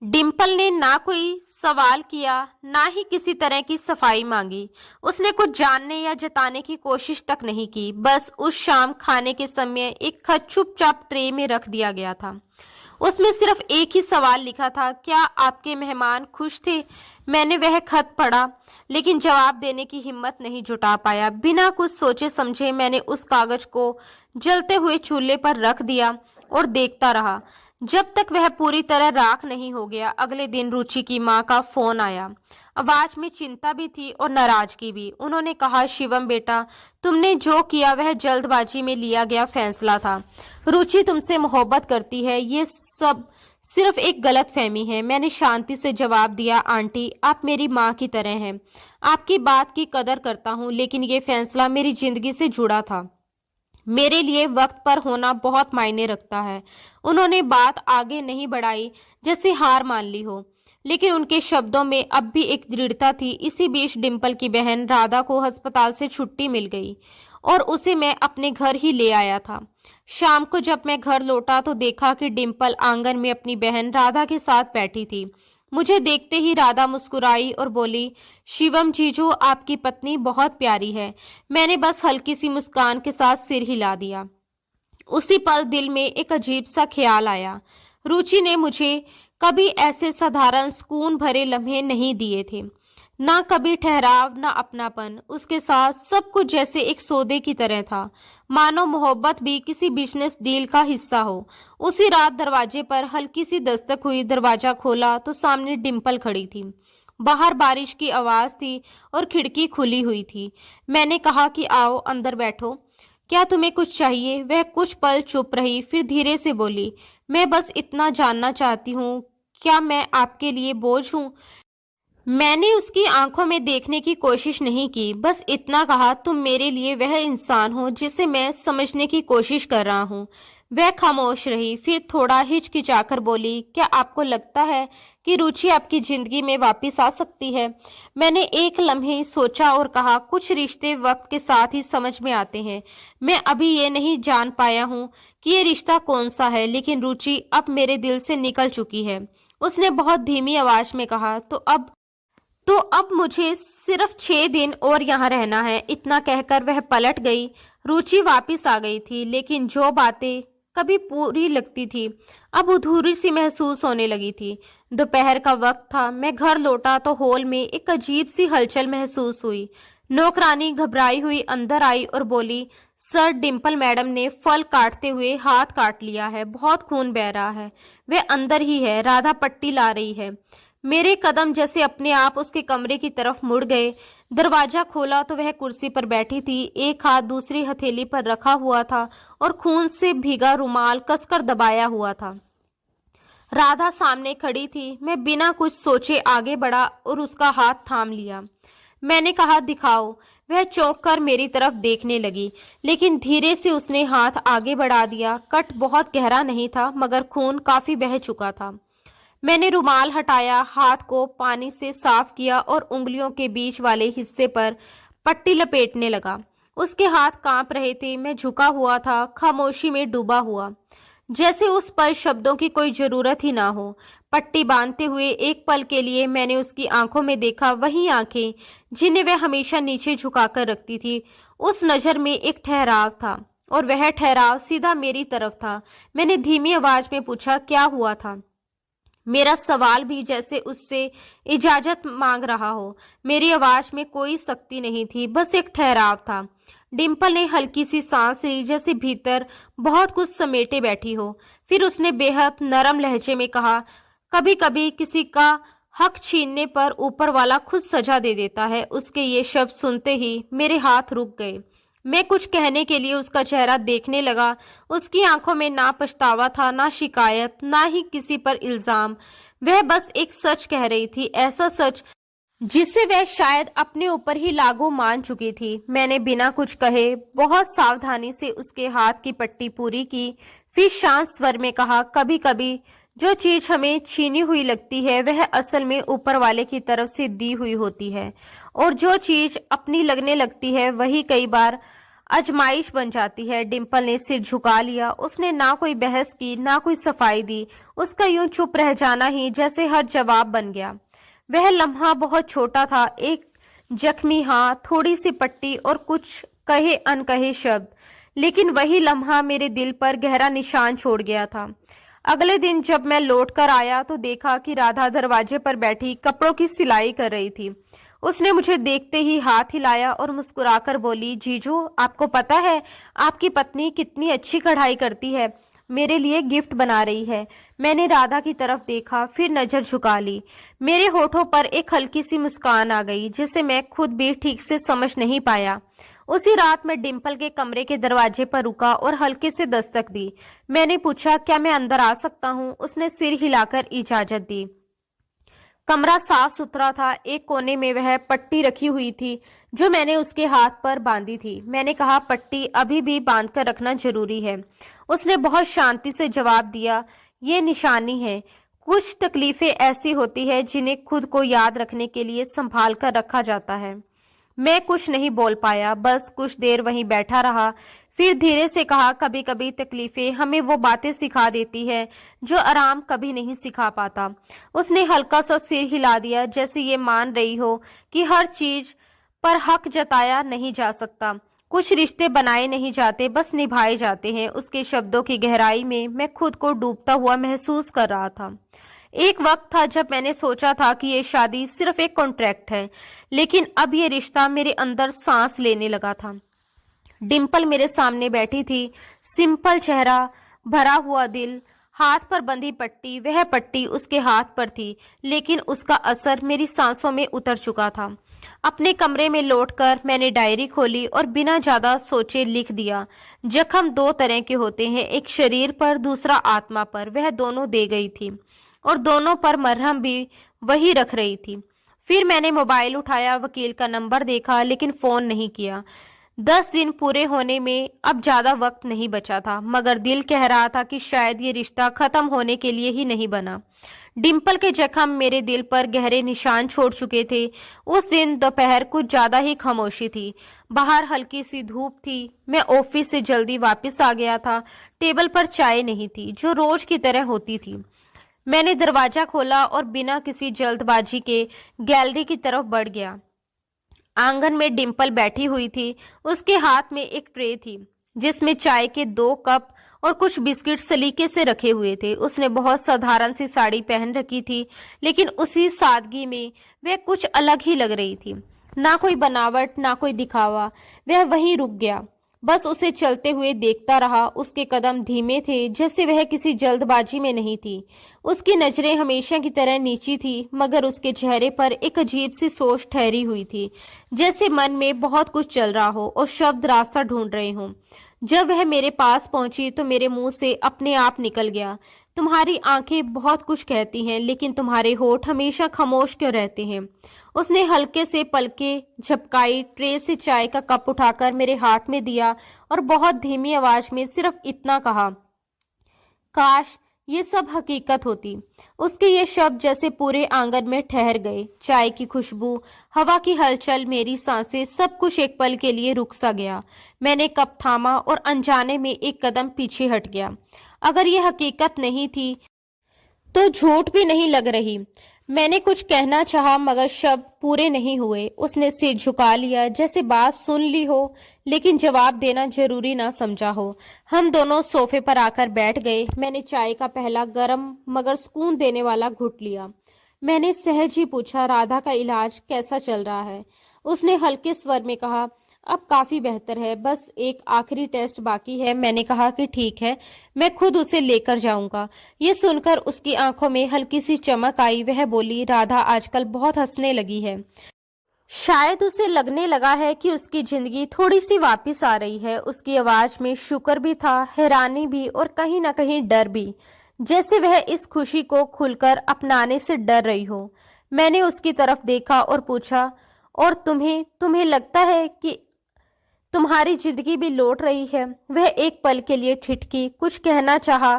डिम्पल ने ना कोई सवाल किया, ना ही किसी तरह की सफाई मांगी। उसने कुछ जानने या जताने की कोशिश तक नहीं की। बस उस शाम खाने के समय एक खत चुपचाप ट्रे में रख दिया गया था। उसमें सिर्फ एक ही सवाल लिखा था, क्या आपके मेहमान खुश थे? मैंने वह खत पढ़ा, लेकिन जवाब देने की हिम्मत नहीं जुटा पाया। बिना कुछ सोचे समझे मैंने उस कागज को जलते हुए चूल्हे पर रख दिया और देखता रहा जब तक वह पूरी तरह राख नहीं हो गया। अगले दिन रुचि की माँ का फोन आया। आवाज में चिंता भी थी और नाराजगी भी। उन्होंने कहा, शिवम बेटा, तुमने जो किया वह जल्दबाजी में लिया गया फैसला था। रुचि तुमसे मोहब्बत करती है, ये सब सिर्फ एक गलतफहमी है। मैंने शांति से जवाब दिया, आंटी, आप मेरी माँ की तरह हैं। आपकी बात की कदर करता हूँ, लेकिन ये फैसला मेरी जिंदगी से जुड़ा था। मेरे लिए वक्त पर होना बहुत मायने रखता है। उन्होंने बात आगे नहीं बढ़ाई, जैसे हार मान ली हो, लेकिन उनके शब्दों में अब भी एक दृढ़ता थी। इसी बीच डिम्पल की बहन राधा को अस्पताल से छुट्टी मिल गई और उसे मैं अपने घर ही ले आया था। शाम को जब मैं घर लौटा तो देखा कि डिम्पल आंगन में अपनी बहन राधा के साथ बैठी थी। मुझे देखते ही राधा मुस्कुराई और बोली, शिवम जीजू, आपकी पत्नी बहुत प्यारी है। मैंने बस हल्की सी मुस्कान के साथ सिर हिला दिया। उसी पल दिल में एक अजीब सा ख्याल आया। रुचि ने मुझे कभी ऐसे साधारण सुकून भरे लम्हे नहीं दिए थे। ना कभी ठहराव, ना अपनापन। उसके साथ सब कुछ जैसे एक सौदे की तरह था, मानो मोहब्बत भी किसी बिजनेस डील का हिस्सा हो। उसी रात दरवाजे पर हल्की सी दस्तक हुई। दरवाजा खोला तो सामने डिम्पल खड़ी थी। बाहर बारिश की आवाज थी और खिड़की खुली हुई थी। मैंने कहा कि आओ अंदर बैठो। क्या तुम्हें कुछ चाहिए? वह कुछ पल चुप रही, फिर धीरे से बोली, मैं बस इतना जानना चाहती हूँ, क्या मैं आपके लिए बोझ हूँ? मैंने उसकी आंखों में देखने की कोशिश नहीं की, बस इतना कहा, तुम मेरे लिए वह इंसान हो जिसे मैं समझने की कोशिश कर रहा हूँ। वह खामोश रही, फिर थोड़ा हिचकिचाकर बोली, क्या आपको लगता है कि रुचि आपकी जिंदगी में वापस आ सकती है? मैंने एक लम्हे सोचा और कहा, कुछ रिश्ते वक्त के साथ ही समझ में आते हैं। मैं अभी ये नहीं जान पाया हूँ कि ये रिश्ता कौन सा है, लेकिन रुचि अब मेरे दिल से निकल चुकी है। उसने बहुत धीमी आवाज में कहा, तो अब मुझे सिर्फ 6 दिन और यहाँ रहना है। इतना कहकर वह पलट गई। रुचि वापस आ गई थी, लेकिन जो बातें कभी पूरी लगती थी अब अधूरी सी महसूस होने लगी थी। दोपहर का वक्त था। मैं घर लौटा तो हॉल में एक अजीब सी हलचल महसूस हुई। नौकरानी घबराई हुई अंदर आई और बोली, सर, डिम्पल मैडम ने फल काटते हुए हाथ काट लिया है, बहुत खून बह रहा है। वे अंदर ही है, राधा पट्टी ला रही है। मेरे कदम जैसे अपने आप उसके कमरे की तरफ मुड़ गए। दरवाजा खोला तो वह कुर्सी पर बैठी थी, एक हाथ दूसरी हथेली पर रखा हुआ था और खून से भीगा रुमाल कसकर दबाया हुआ था। राधा सामने खड़ी थी। मैं बिना कुछ सोचे आगे बढ़ा और उसका हाथ थाम लिया। मैंने कहा, दिखाओ। वह चौंक कर मेरी तरफ देखने लगी, लेकिन धीरे से उसने हाथ आगे बढ़ा दिया। कट बहुत गहरा नहीं था, मगर खून काफी बह चुका था। मैंने रुमाल हटाया, हाथ को पानी से साफ किया और उंगलियों के बीच वाले हिस्से पर पट्टी लपेटने लगा। उसके हाथ कांप रहे थे। मैं झुका हुआ था, खामोशी में डूबा हुआ, जैसे उस पर शब्दों की कोई जरूरत ही ना हो। पट्टी बांधते हुए एक पल के लिए मैंने उसकी आंखों में देखा, वही आंखें जिन्हें वह हमेशा नीचे झुकाकर रखती थी। उस नजर में एक ठहराव था और वह ठहराव सीधा मेरी तरफ था। मैंने धीमी आवाज में पूछा, क्या हुआ था? मेरा सवाल भी जैसे उससे इजाजत मांग रहा हो। मेरी आवाज में कोई सख्ती नहीं थी, बस एक ठहराव था। डिम्पल ने हल्की सी सांस ली, जैसे भीतर बहुत कुछ समेटे बैठी हो। फिर उसने बेहद नरम लहजे में कहा, कभी कभी किसी का हक छीनने पर ऊपर वाला खुद सजा दे देता है। उसके ये शब्द सुनते ही मेरे हाथ रुक गए। मैं कुछ कहने के लिए उसका चेहरा देखने लगा। उसकी आंखों में ना पछतावा था, ना शिकायत, ना ही किसी पर इल्जाम। वह बस एक सच कह रही थी, ऐसा सच जिसे वह शायद अपने ऊपर ही लागू मान चुकी थी। मैंने बिना कुछ कहे बहुत सावधानी से उसके हाथ की पट्टी पूरी की, फिर शांत स्वर में कहा, कभी कभी जो चीज हमें छीनी हुई लगती है वह असल में ऊपर वाले की तरफ से दी हुई होती है, और जो चीज अपनी लगने लगती है वही कई बार आजमाइश बन जाती है। डिम्पल ने सिर झुका लिया। उसने ना कोई बहस की, ना कोई सफाई दी। उसका यूं चुप रह जाना ही जैसे हर जवाब बन गया। वह लम्हा बहुत छोटा था, एक जख्मी हाथ, थोड़ी सी पट्टी और कुछ कहे अनकहे शब्द, लेकिन वही लम्हा मेरे दिल पर गहरा निशान छोड़ गया था। अगले दिन जब मैं लौट कर आया तो देखा कि राधा दरवाजे पर बैठी कपड़ों की सिलाई कर रही थी। उसने मुझे देखते ही हाथ हिलाया और मुस्कुराकर बोली, जीजू, आपको पता है आपकी पत्नी कितनी अच्छी कढ़ाई करती है, मेरे लिए गिफ्ट बना रही है। मैंने राधा की तरफ देखा, फिर नजर झुका ली। मेरे होठों पर एक हल्की सी मुस्कान आ गई, जिसे मैं खुद भी ठीक से समझ नहीं पाया। उसी रात मैं डिम्पल के कमरे के दरवाजे पर रुका और हल्के से दस्तक दी। मैंने पूछा, क्या मैं अंदर आ सकता हूँ? उसने सिर हिलाकर इजाजत दी। कमरा साफ सुथरा था। एक कोने में वह पट्टी रखी हुई थी जो मैंने उसके हाथ पर बांधी थी। मैंने कहा, पट्टी अभी भी बांध कर रखना जरूरी है। उसने बहुत शांति से जवाब दिया, ये निशानी है। कुछ तकलीफें ऐसी होती है जिन्हें खुद को याद रखने के लिए संभाल कर रखा जाता है। मैं कुछ नहीं बोल पाया, बस कुछ देर वहीं बैठा रहा। फिर धीरे से कहा, कभी कभी तकलीफें हमें वो बातें सिखा देती है जो आराम कभी नहीं सिखा पाता। उसने हल्का सा सिर हिला दिया, जैसे ये मान रही हो कि हर चीज पर हक जताया नहीं जा सकता। कुछ रिश्ते बनाए नहीं जाते, बस निभाए जाते हैं। उसके शब्दों की गहराई में मैं खुद को डूबता हुआ महसूस कर रहा था। एक वक्त था जब मैंने सोचा था कि ये शादी सिर्फ एक कॉन्ट्रैक्ट है, लेकिन अब ये रिश्ता मेरे अंदर सांस लेने लगा था। डिम्पल मेरे सामने बैठी थी, सिंपल चेहरा, भरा हुआ दिल, हाथ पर बंधी पट्टी। वह पट्टी उसके हाथ पर थी, लेकिन उसका असर मेरी सांसों में उतर चुका था। अपने कमरे में लौटकर मैंने डायरी खोली और बिना ज्यादा सोचे लिख दिया। जख्म दो तरह के होते हैं, एक शरीर पर, दूसरा आत्मा पर। वह दोनों दे गई थी और दोनों पर मरहम भी वही रख रही थी। फिर मैंने मोबाइल उठाया, वकील का नंबर देखा, लेकिन फोन नहीं किया। 10 दिन पूरे होने में अब ज्यादा वक्त नहीं बचा था, मगर दिल कह रहा था कि शायद ये रिश्ता खत्म होने के लिए ही नहीं बना। डिंपल के जख्म मेरे दिल पर गहरे निशान छोड़ चुके थे। उस दिन दोपहर कुछ ज्यादा ही खामोशी थी। बाहर हल्की सी धूप थी। मैं ऑफिस से जल्दी वापस आ गया था। टेबल पर चाय नहीं थी, जो रोज की तरह होती थी। मैंने दरवाजा खोला और बिना किसी जल्दबाजी के गैलरी की तरफ बढ़ गया। आंगन में डिंपल बैठी हुई थी। उसके हाथ में एक ट्रे थी जिसमें चाय के 2 कप और कुछ बिस्किट सलीके से रखे हुए थे। उसने बहुत साधारण सी साड़ी पहन रखी थी, लेकिन उसी सादगी में वह कुछ अलग ही लग रही थी। ना कोई बनावट, ना कोई दिखावा। वह वहीं रुक गया, बस उसे चलते हुए देखता रहा। उसके कदम धीमे थे, जैसे वह किसी जल्दबाजी में नहीं थी। उसकी नजरें हमेशा की तरह नीची थी, मगर उसके चेहरे पर एक अजीब सी सोच ठहरी हुई थी, जैसे मन में बहुत कुछ चल रहा हो और शब्द रास्ता ढूंढ रहे हों। जब वह मेरे पास पहुंची तो मेरे मुंह से अपने आप निकल गया, तुम्हारी आंखें बहुत कुछ कहती हैं, लेकिन तुम्हारे होठ हमेशा खामोश क्यों रहते हैं। उसने हल्के से पलके झपकाई, ट्रे से चाय का कप उठाकर मेरे हाथ में दिया और बहुत धीमी आवाज में सिर्फ इतना कहा, काश ये सब हकीकत होती। उसके ये शब्द जैसे पूरे आंगन में ठहर गए। चाय की खुशबू, हवा की हलचल, मेरी सांसें, सब कुछ एक पल के लिए रुक सा गया। मैंने कप थामा और अनजाने में एक कदम पीछे हट गया। अगर ये हकीकत नहीं थी तो झूठ भी नहीं लग रही। मैंने कुछ कहना चाहा, मगर शब्द पूरे नहीं हुए। उसने सिर झुका लिया, जैसे बात सुन ली हो लेकिन जवाब देना जरूरी ना समझा हो। हम दोनों सोफे पर आकर बैठ गए। मैंने चाय का पहला गर्म मगर सुकून देने वाला घुट लिया। मैंने सहज ही पूछा, राधा का इलाज कैसा चल रहा है? उसने हल्के स्वर में कहा, अब काफी बेहतर है, बस एक आखिरी टेस्ट बाकी है। मैंने कहा कि ठीक है, मैं खुद उसे लेकर जाऊंगा। ये सुनकर उसकी आंखों में हल्की सी चमक आई। वह बोली, राधा आजकल बहुत हंसने लगी है। शायद उसे लगने लगा है कि उसकी जिंदगी थोड़ी सी वापस आ रही है। उसकी आवाज में शुक्र भी था, हैरानी भी और कहीं ना कहीं डर भी, जैसे वह इस खुशी को खुलकर अपनाने से डर रही हो। मैंने उसकी तरफ देखा और पूछा, और तुम्हें लगता है कि तुम्हारी जिंदगी भी लौट रही है? वह एक पल के लिए ठिठकी, कुछ कहना चाहा,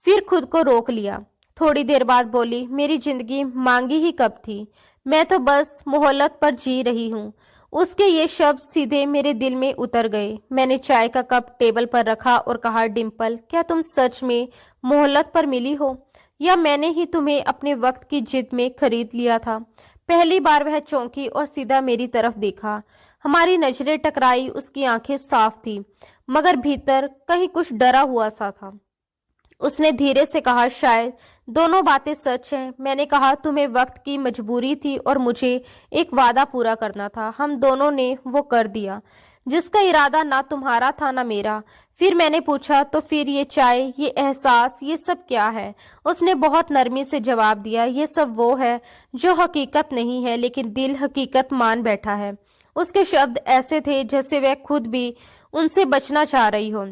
फिर खुद को रोक लिया। थोड़ी देर बाद बोली, मेरी जिंदगी मांगी ही कब थी, मैं तो बस मोहल्लत पर जी रही हूँ। उसके ये शब्द सीधे मेरे दिल में उतर गए। मैंने चाय का कप टेबल पर रखा और कहा, डिंपल, क्या तुम सच में मोहल्लत पर मिली हो, या मैंने ही तुम्हें अपने वक्त की जिद में खरीद लिया था? पहली बार वह चौंकी और सीधा मेरी तरफ देखा। हमारी नजरें टकराई। उसकी आंखें साफ थी, मगर भीतर कहीं कुछ डरा हुआ सा था। उसने धीरे से कहा, शायद दोनों बातें सच हैं। मैंने कहा, तुम्हें वक्त की मजबूरी थी और मुझे एक वादा पूरा करना था। हम दोनों ने वो कर दिया, जिसका इरादा ना तुम्हारा था ना मेरा। फिर मैंने पूछा, तो फिर ये चाय, ये एहसास, ये सब क्या है? उसने बहुत नरमी से जवाब दिया, ये सब वो है जो हकीकत नहीं है, लेकिन दिल हकीकत मान बैठा है। उसके शब्द ऐसे थे जैसे वह खुद भी उनसे बचना चाह रही हो।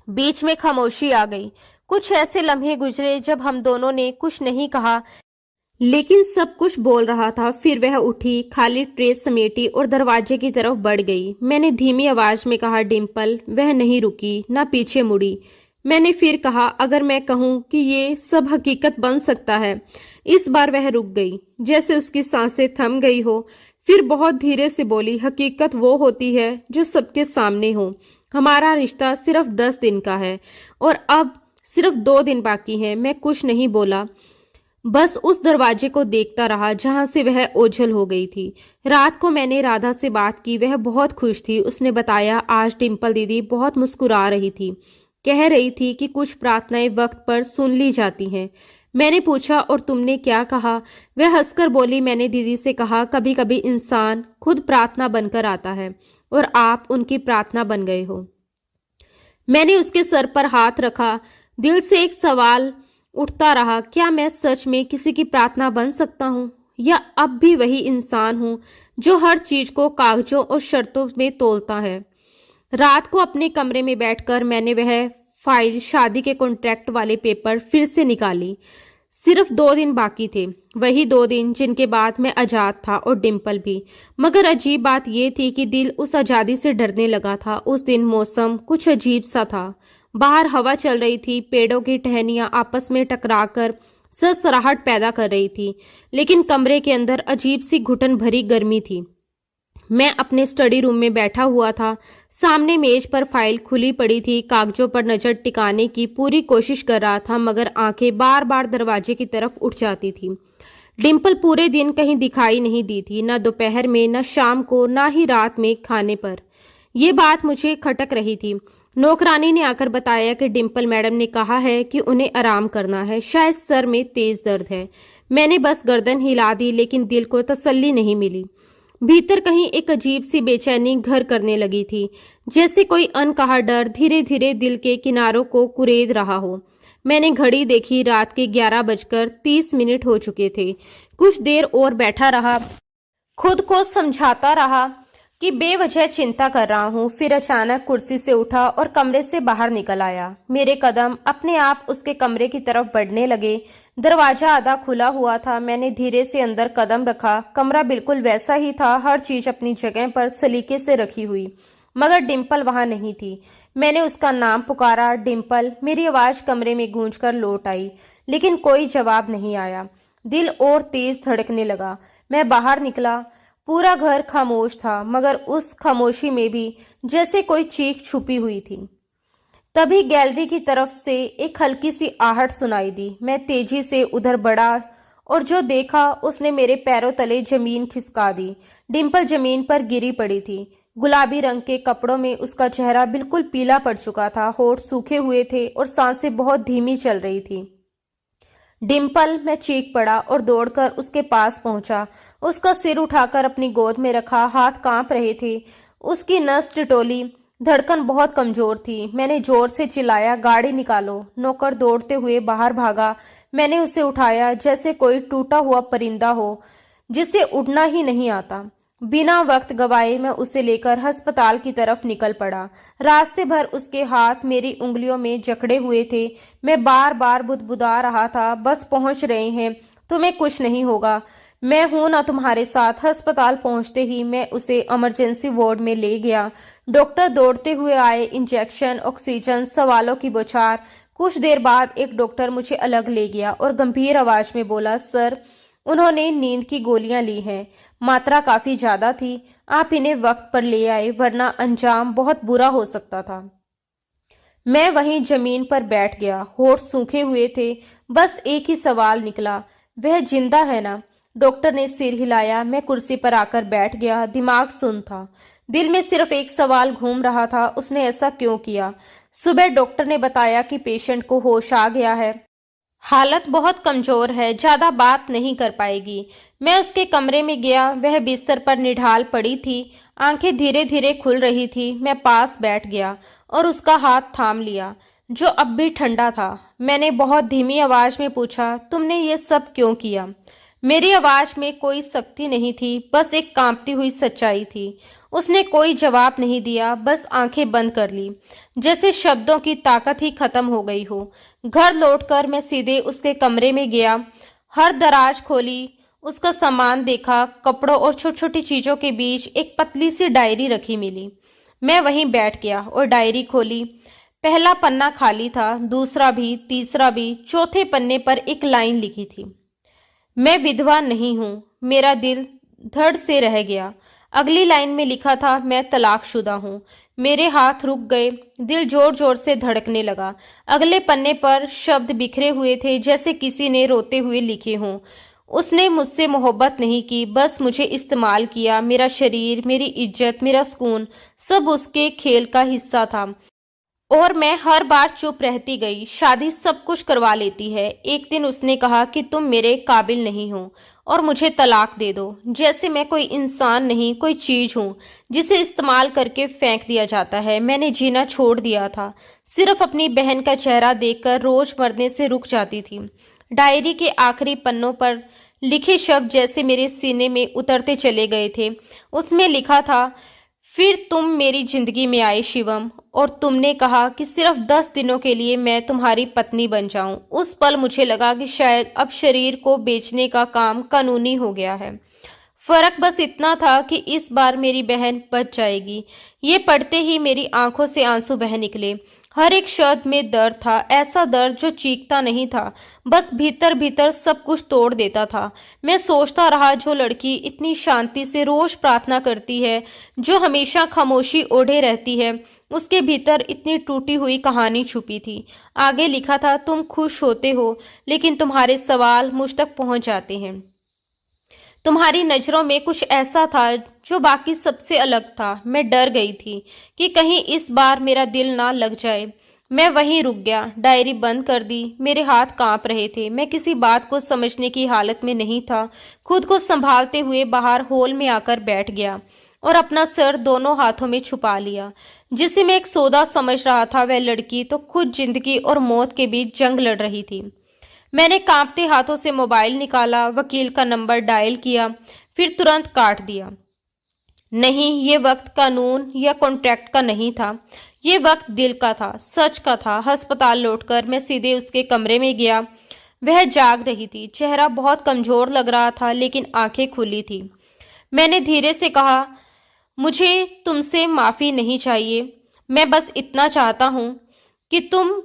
बीच में खामोशी आ गई। कुछ ऐसे लम्हे गुजरे जब हम दोनों ने कुछ नहीं कहा, लेकिन सब कुछ बोल रहा था। फिर वह उठी, खाली ट्रे समेटी और दरवाजे की तरफ बढ़ गई। मैंने धीमी आवाज में कहा, डिंपल। वह नहीं रुकी, ना पीछे मुड़ी। मैंने फिर कहा, अगर मैं कहूं कि ये सब हकीकत बन सकता है। इस बार वह रुक गई, जैसे उसकी सांसें थम गई हो। फिर बहुत धीरे से बोली, हकीकत वो होती है जो सबके सामने हो। हमारा रिश्ता सिर्फ 10 दिन का है और अब सिर्फ 2 दिन बाकी हैं। मैं कुछ नहीं बोला, बस उस दरवाजे को देखता रहा जहां से वह ओझल हो गई थी। रात को मैंने राधा से बात की। वह बहुत खुश थी। उसने बताया, आज डिंपल दीदी बहुत मुस्कुरा रही थी, कह रही थी कि कुछ प्रार्थनाएं वक्त पर सुन ली जाती हैं। मैंने पूछा, और तुमने क्या कहा? वह हंसकर बोली, मैंने दीदी से कहा, कभी कभी इंसान खुद प्रार्थना बनकर आता है और आप उनकी प्रार्थना बन गए हो। मैंने उसके सर पर हाथ रखा। दिल से एक सवाल उठता रहा, क्या मैं सच में किसी की प्रार्थना बन सकता हूँ, या अब भी वही इंसान हूँ जो हर चीज को कागजों और शर्तों में तोलता है। रात को अपने कमरे में बैठकर मैंने वह फाइल, शादी के कॉन्ट्रैक्ट वाले पेपर फिर से निकाली। सिर्फ 2 दिन बाकी थे, वही 2 दिन जिनके बाद मैं आजाद था और डिम्पल भी। मगर अजीब बात यह थी कि दिल उस आजादी से डरने लगा था। उस दिन मौसम कुछ अजीब सा था। बाहर हवा चल रही थी, पेड़ों की टहनियां आपस में टकराकर सरसराहट पैदा कर रही थी, लेकिन कमरे के अंदर अजीब सी घुटन भरी गर्मी थी। मैं अपने स्टडी रूम में बैठा हुआ था। सामने मेज पर फाइल खुली पड़ी थी। कागजों पर नजर टिकाने की पूरी कोशिश कर रहा था, मगर आंखें बार बार दरवाजे की तरफ उठ जाती थी। डिम्पल पूरे दिन कहीं दिखाई नहीं दी थी, न दोपहर में, न शाम को, न ही रात में खाने पर। ये बात मुझे खटक रही थी। नौकरानी ने आकर बताया कि डिम्पल मैडम ने कहा है कि उन्हें आराम करना है, शायद सर में तेज दर्द है। मैंने बस गर्दन हिला दी, लेकिन दिल को तसल्ली नहीं मिली। भीतर कहीं एक अजीब सी बेचैनी घर करने लगी थी, जैसे कोई अनकहा डर धीरे धीरे दिल के किनारों को कुरेद रहा हो। मैंने घड़ी देखी, रात के 11:30 हो चुके थे। कुछ देर और बैठा रहा, खुद को समझाता रहा कि बेवजह चिंता कर रहा हूँ। फिर अचानक कुर्सी से उठा और कमरे से बाहर निकल आया। मेरे कदम अपने आप उसके कमरे की तरफ बढ़ने लगे। दरवाजा आधा खुला हुआ था। मैंने धीरे से अंदर कदम रखा। कमरा बिल्कुल वैसा ही था, हर चीज अपनी जगह पर सलीके से रखी हुई, मगर डिम्पल वहां नहीं थी। मैंने उसका नाम पुकारा, डिम्पल। मेरी आवाज कमरे में गूंजकर लौट आई, लेकिन कोई जवाब नहीं आया। दिल और तेज धड़कने लगा। मैं बाहर निकला। पूरा घर खामोश था, मगर उस खामोशी में भी जैसे कोई चीख छुपी हुई थी। तभी गैलरी की तरफ से एक हल्की सी आहट सुनाई दी। मैं तेजी से उधर बढ़ा और जो देखा उसने मेरे पैरों तले जमीन खिसका दी। डिम्पल जमीन पर गिरी पड़ी थी। गुलाबी रंग के कपड़ों में उसका चेहरा बिल्कुल पीला पड़ चुका था, होठ सूखे हुए थे और सांसें बहुत धीमी चल रही थी। डिम्पल, मैं चीख पड़ा और दौड़कर उसके पास पहुंचा। उसका सिर उठाकर अपनी गोद में रखा, हाथ कांप रहे थे। उसकी नस टिटोली, धड़कन बहुत कमजोर थी। मैंने जोर से चिल्लाया, गाड़ी निकालो। नौकर दौड़ते हुए बाहर भागा। मैंने उसे उठाया जैसे कोई टूटा हुआ परिंदा हो जिसे उड़ना ही नहीं आता। बिना वक्त गवाए मैं उसे लेकर अस्पताल की तरफ निकल पड़ा। रास्ते भर उसके हाथ मेरी उंगलियों में जकड़े हुए थे। मैं बार बार बुदबुदा रहा था, बस पहुंच रहे हैं, तुम्हें कुछ नहीं होगा, मैं हूं ना तुम्हारे साथ। अस्पताल पहुंचते ही मैं उसे इमरजेंसी वार्ड में ले गया। डॉक्टर दौड़ते हुए आए। इंजेक्शन, ऑक्सीजन, सवालों की बौछार। कुछ देर बाद एक डॉक्टर मुझे अलग ले गया और गंभीर आवाज में बोला, सर, उन्होंने नींद की गोलियां ली हैं, मात्रा काफी ज्यादा थी, आप इन्हें वक्त पर ले आए, वरना अंजाम बहुत बुरा हो सकता था। मैं वहीं जमीन पर बैठ गया। होठ सूखे हुए थे। बस एक ही सवाल निकला, वह जिंदा है ना? डॉक्टर ने सिर हिलाया। मैं कुर्सी पर आकर बैठ गया। दिमाग सुन्न था। दिल में सिर्फ एक सवाल घूम रहा था, उसने ऐसा क्यों किया? सुबह डॉक्टर ने बताया कि पेशेंट को होश आ गया है, हालत बहुत कमजोर है, ज्यादा बात नहीं कर पाएगी। मैं उसके कमरे में गया। वह बिस्तर पर निढाल पड़ी थी, आंखें धीरे धीरे खुल रही थी। मैं पास बैठ गया और उसका हाथ थाम लिया, जो अब भी ठंडा था। मैंने बहुत धीमी आवाज में पूछा, तुमने ये सब क्यों किया? मेरी आवाज में कोई सख्ती नहीं थी, बस एक कांपती हुई सच्चाई थी। उसने कोई जवाब नहीं दिया, बस आंखें बंद कर ली, जैसे शब्दों की ताकत ही खत्म हो गई हो। घर लौटकर मैं सीधे उसके कमरे में गया। हर दराज खोली, उसका सामान देखा। कपड़ों और छोटी छोटी चीजों के बीच एक पतली सी डायरी रखी मिली। मैं वहीं बैठ गया और डायरी खोली। पहला पन्ना खाली था, दूसरा भी, तीसरा भी। चौथे पन्ने पर एक लाइन लिखी थी, मैं विधवा नहीं हूं। मेरा दिल धड़ से रह गया। अगली लाइन में लिखा था, मैं तलाकशुदा हूं। मेरे हाथ रुक गए, दिल जोर जोर से धड़कने लगा। अगले पन्ने पर शब्द बिखरे हुए थे, जैसे किसी ने रोते हुए लिखे हों। उसने मुझसे मोहब्बत नहीं की, बस मुझे इस्तेमाल किया। मेरा शरीर, मेरी इज्जत, मेरा सुकून, सब उसके खेल का हिस्सा था। और मैं हर बार चुप रहती गई। शादी सब कुछ करवा लेती है। एक दिन उसने कहा कि तुम मेरे काबिल नहीं हो और मुझे तलाक दे दो, जैसे मैं कोई इंसान नहीं, कोई चीज हूं जिसे इस्तेमाल करके फेंक दिया जाता है। मैंने जीना छोड़ दिया था। सिर्फ अपनी बहन का चेहरा देखकर रोज मरने से रुक जाती थी। डायरी के आखिरी पन्नों पर लिखे शब्द जैसे मेरे सीने में उतरते चले गए थे। उसमें लिखा था, फिर तुम मेरी जिंदगी में आए शिवम, और तुमने कहा कि सिर्फ 10 दिनों के लिए मैं तुम्हारी पत्नी बन जाऊं। उस पल मुझे लगा कि शायद अब शरीर को बेचने का काम कानूनी हो गया है। फर्क बस इतना था कि इस बार मेरी बहन बच जाएगी। ये पढ़ते ही मेरी आंखों से आंसू बह निकले। हर एक शब्द में दर्द था, ऐसा दर्द जो चीखता नहीं था, बस भीतर भीतर सब कुछ तोड़ देता था। मैं सोचता रहा, जो लड़की इतनी शांति से रोज प्रार्थना करती है, जो हमेशा खामोशी ओढ़े रहती है, उसके भीतर इतनी टूटी हुई कहानी छुपी थी। आगे लिखा था, तुम खुश होते हो लेकिन तुम्हारे सवाल मुझ तक पहुंच जाते हैं। तुम्हारी नजरों में कुछ ऐसा था जो बाकी सबसे अलग था। मैं डर गई थी कि कहीं इस बार मेरा दिल ना लग जाए। मैं वहीं रुक गया, डायरी बंद कर दी। मेरे हाथ कांप रहे थे। मैं किसी बात को समझने की हालत में नहीं था। खुद को संभालते हुए बाहर हॉल में आकर बैठ गया और अपना सर दोनों हाथों में छुपा लिया। जिसे मैं एक सौदा समझ रहा था, वह लड़की तो खुद जिंदगी और मौत के बीच जंग लड़ रही थी। मैंने कांपते हाथों से मोबाइल निकाला, वकील का नंबर डायल किया, फिर तुरंत काट दिया। नहीं, ये वक्त कानून या कॉन्ट्रैक्ट का नहीं था। ये वक्त दिल का था, सच का था। अस्पताल लौटकर मैं सीधे उसके कमरे में गया। वह जाग रही थी। चेहरा बहुत कमजोर लग रहा था, लेकिन आंखें खुली थी। मैंने धीरे से कहा, मुझे तुमसे माफी नहीं चाहिए। मैं बस इतना चाहता हूं कि तुम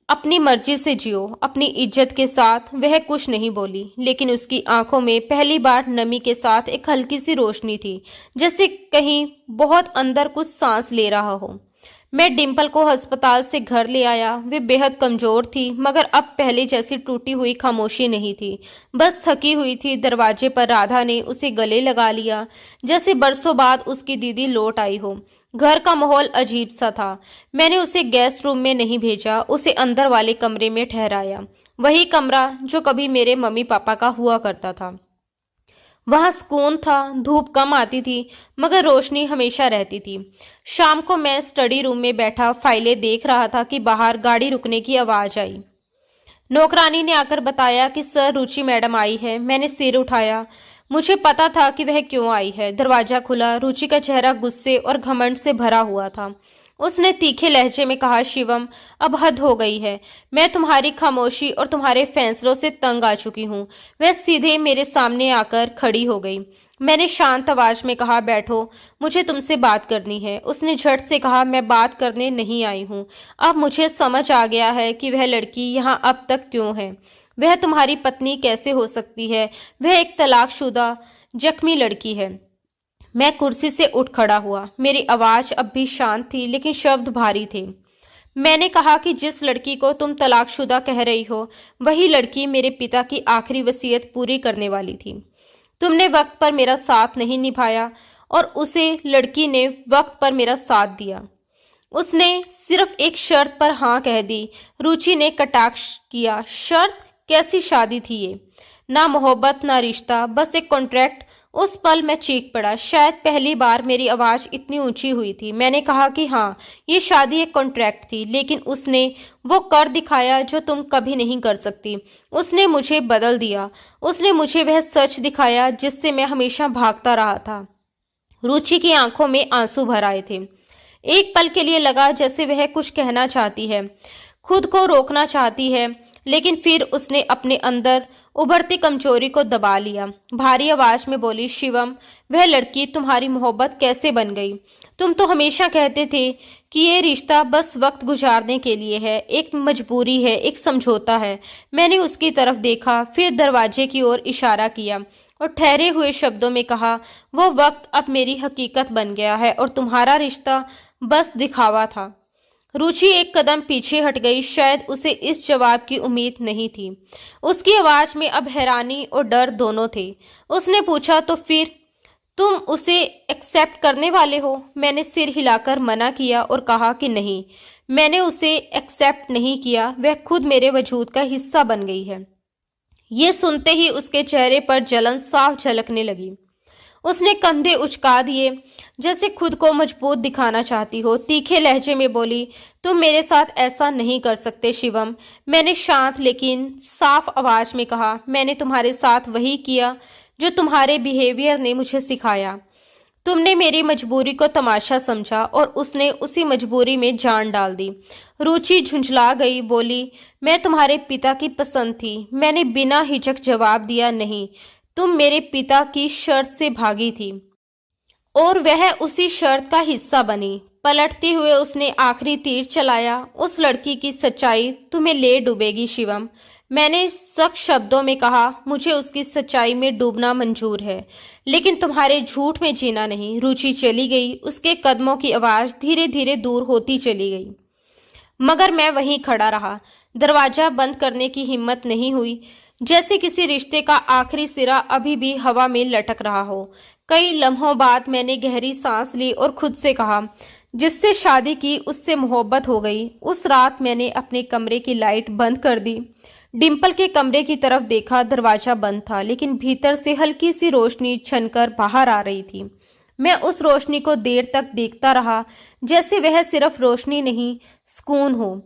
अपनी मर्जी से जियो, अपनी इज्जत के साथ। वह कुछ नहीं बोली, लेकिन उसकी आंखों में पहली बार नमी के साथ एक हल्की सी रोशनी थी, जैसे कहीं बहुत अंदर कुछ सांस ले रहा हो। मैं डिम्पल को अस्पताल से घर ले आया। वे बेहद कमजोर थी, मगर अब पहले जैसी टूटी हुई खामोशी नहीं थी, बस थकी हुई थी। दरवाजे पर राधा ने उसे गले लगा लिया, जैसे बरसों बाद उसकी दीदी लौट आई हो। घर का माहौल अजीब सा था। मैंने उसे गेस्ट रूम में नहीं भेजा, उसे अंदर वाले कमरे में ठहराया। वही कमरा जो कभी मेरे मम्मी पापा का हुआ करता था। वहां सुकून था, धूप कम आती थी, मगर रोशनी हमेशा रहती थी। शाम को मैं स्टडी रूम में बैठा फाइलें देख रहा था कि बाहर गाड़ी रुकने की आवाज आई। नौकरानी ने आकर बताया कि सर, रुचि मैडम आई है। मैंने सिर उठाया। मुझे पता था कि वह क्यों आई है। दरवाजा खुला। रुचि का चेहरा गुस्से और घमंड से भरा हुआ था। उसने तीखे लहजे में कहा, शिवम, अब हद हो गई है। मैं तुम्हारी खामोशी और तुम्हारे फैसलों से तंग आ चुकी हूँ। वह सीधे मेरे सामने आकर खड़ी हो गई। मैंने शांत आवाज में कहा, बैठो, मुझे तुमसे बात करनी है। उसने झट से कहा, मैं बात करने नहीं आई हूँ। अब मुझे समझ आ गया है कि वह लड़की यहाँ अब तक क्यों है। वह तुम्हारी पत्नी कैसे हो सकती है? वह एक तलाकशुदा जख्मी लड़की है। मैं कुर्सी से उठ खड़ा हुआ। मेरी आवाज अब भी शांत थी, लेकिन शब्द भारी थे। मैंने कहा कि जिस लड़की को तुम तलाकशुदा कह रही हो, वही लड़की मेरे पिता की आखिरी वसीयत पूरी करने वाली थी। तुमने वक्त पर मेरा साथ नहीं निभाया और उसे लड़की ने वक्त पर मेरा साथ दिया। उसने सिर्फ एक शर्त पर हाँ कह दी। रुचि ने कटाक्ष किया। शर्त? कैसी शादी थी ये? ना मोहब्बत, ना रिश्ता, बस एक कॉन्ट्रैक्ट। उस पल मैं चीख पड़ा। शायद पहली बार मेरी आवाज इतनी ऊंची हुई थी। मैंने कहा कि हाँ, ये शादी एक कॉन्ट्रैक्ट थी, लेकिन उसने वो कर दिखाया जो तुम कभी नहीं कर सकती। उसने मुझे बदल दिया। उसने मुझे वह सच दिखाया जिससे मैं हमेशा भागता रहा था। रुचि की आंखों में आंसू भर आए थे। एक पल के लिए लगा जैसे वह कुछ कहना चाहती है, खुद को रोकना चाहती है, लेकिन फिर उसने अपने अंदर उभरती कमजोरी को दबा लिया। भारी आवाज में बोली, शिवम, वह लड़की तुम्हारी मोहब्बत कैसे बन गई? तुम तो हमेशा कहते थे कि ये रिश्ता बस वक्त गुजारने के लिए है, एक मजबूरी है, एक समझौता है। मैंने उसकी तरफ देखा, फिर दरवाजे की ओर इशारा किया और ठहरे हुए शब्दों में कहा, वो वक्त अब मेरी हकीकत बन गया है और तुम्हारा रिश्ता बस दिखावा था। रुचि एक कदम पीछे हट गई। शायद उसे इस जवाब की उम्मीद नहीं थी। उसकी आवाज में अब हैरानी और डर दोनों थे। उसने पूछा, तो फिर तुम उसे एक्सेप्ट करने वाले हो? मैंने सिर हिलाकर मना किया और कहा कि नहीं, मैंने उसे एक्सेप्ट नहीं किया, वह खुद मेरे वजूद का हिस्सा बन गई है। ये सुनते ही उसके चेहरे पर जलन साफ झलकने लगी। उसने कंधे उचका दिए, जैसे खुद को मजबूत दिखाना चाहती हो। तीखे लहजे में बोली, तुम मेरे साथ ऐसा नहीं कर सकते शिवम। मैंने शांत लेकिन साफ आवाज में कहा, मैंने तुम्हारे साथ वही किया जो तुम्हारे बिहेवियर ने मुझे सिखाया। तुमने मेरी मजबूरी को तमाशा समझा और उसने उसी मजबूरी में जान डाल दी। रुचि झुंझला गई, बोली, मैं तुम्हारे पिता की पसंद थी। मैंने बिना हिचक जवाब दिया, नहीं, तुम मेरे पिता की शर्त से भागी थी और वह उसी शर्त का हिस्सा बनी। पलटते हुए उसने आखिरी तीर चलाया। उस लड़की की सच्चाई तुम्हें ले डूबेगी शिवम। मैंने सख्त शब्दों में कहा, मुझे उसकी सच्चाई में डूबना मंजूर है, लेकिन तुम्हारे झूठ में जीना नहीं। रुचि चली गई। उसके कदमों की आवाज धीरे धीरे दूर होती चली गई, मगर मैं वहीं खड़ा रहा। दरवाजा बंद करने की हिम्मत नहीं हुई, जैसे किसी रिश्ते का आखिरी सिरा अभी भी हवा में लटक रहा हो। कई लम्हों बाद मैंने गहरी सांस ली और खुद से कहा, जिससे शादी की उससे मोहब्बत हो गई। उस रात मैंने अपने कमरे की लाइट बंद कर दी। डिंपल के कमरे की तरफ देखा। दरवाजा बंद था, लेकिन भीतर से हल्की सी रोशनी छनकर बाहर आ रही थी। मैं उस रोशनी को देर तक देखता रहा, जैसे वह सिर्फ रोशनी नहीं, सुकून हो।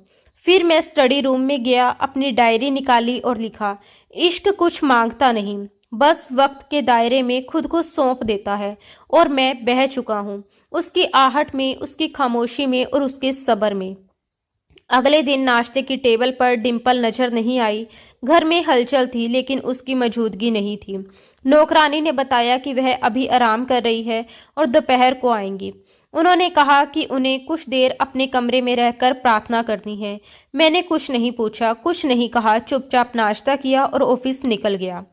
फिर मैं स्टडी रूम में गया, अपनी डायरी निकाली और लिखा, इश्क कुछ मांगता नहीं, बस वक्त के दायरे में खुद को सौंप देता है, और मैं बह चुका हूँ उसकी आहट में, उसकी खामोशी में और उसके सब्र में। अगले दिन नाश्ते की टेबल पर डिंपल नजर नहीं आई। घर में हलचल थी, लेकिन उसकी मौजूदगी नहीं थी। नौकरानी ने बताया कि वह अभी आराम कर रही है और दोपहर को आएंगी। उन्होंने कहा कि उन्हें कुछ देर अपने कमरे में रहकर प्रार्थना करनी है। मैंने कुछ नहीं पूछा, कुछ नहीं कहा, चुपचाप नाश्ता किया और ऑफिस निकल गया।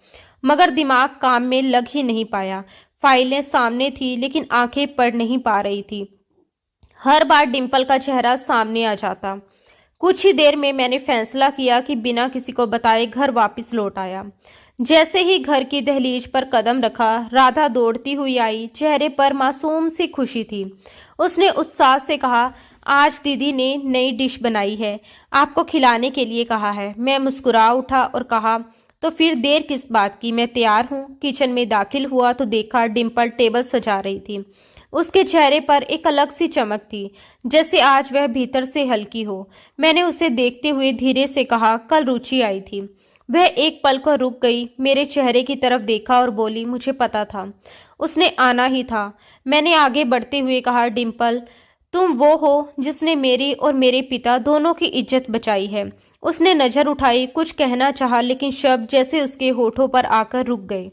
मगर दिमाग काम में लग ही नहीं पाया। फाइलें सामने थी, लेकिन आंखें पढ़ नहीं पा रही थी। हर बार डिंपल का चेहरा सामने आ जाता। कुछ ही देर में मैंने फैसला किया कि बिना किसी को बताए घर वापस लौट आया। जैसे ही घर की दहलीज पर कदम रखा, राधा दौड़ती हुई आई। चेहरे पर मासूम सी खुशी थी। उसने उत्साह से कहा, आज दीदी ने नई डिश बनाई है, आपको खिलाने के लिए कहा है। मैं मुस्कुरा उठा और कहा, तो फिर देर किस बात की, मैं तैयार हूँ। किचन में दाखिल हुआ तो देखा डिंपल टेबल सजा रही थी। उसके चेहरे पर एक अलग सी चमक थी, जैसे आज वह भीतर से हल्की हो। मैंने उसे देखते हुए धीरे से कहा, कल रुचि आई थी। वह एक पल को रुक गई, मेरे चेहरे की तरफ देखा और बोली, मुझे पता था, उसने आना ही था। मैंने आगे बढ़ते हुए कहा, डिंपल, तुम वो हो जिसने मेरी और मेरे पिता दोनों की इज्जत बचाई है। उसने नजर उठाई, कुछ कहना चाहा, लेकिन शब्द जैसे उसके होठों पर आकर रुक गए।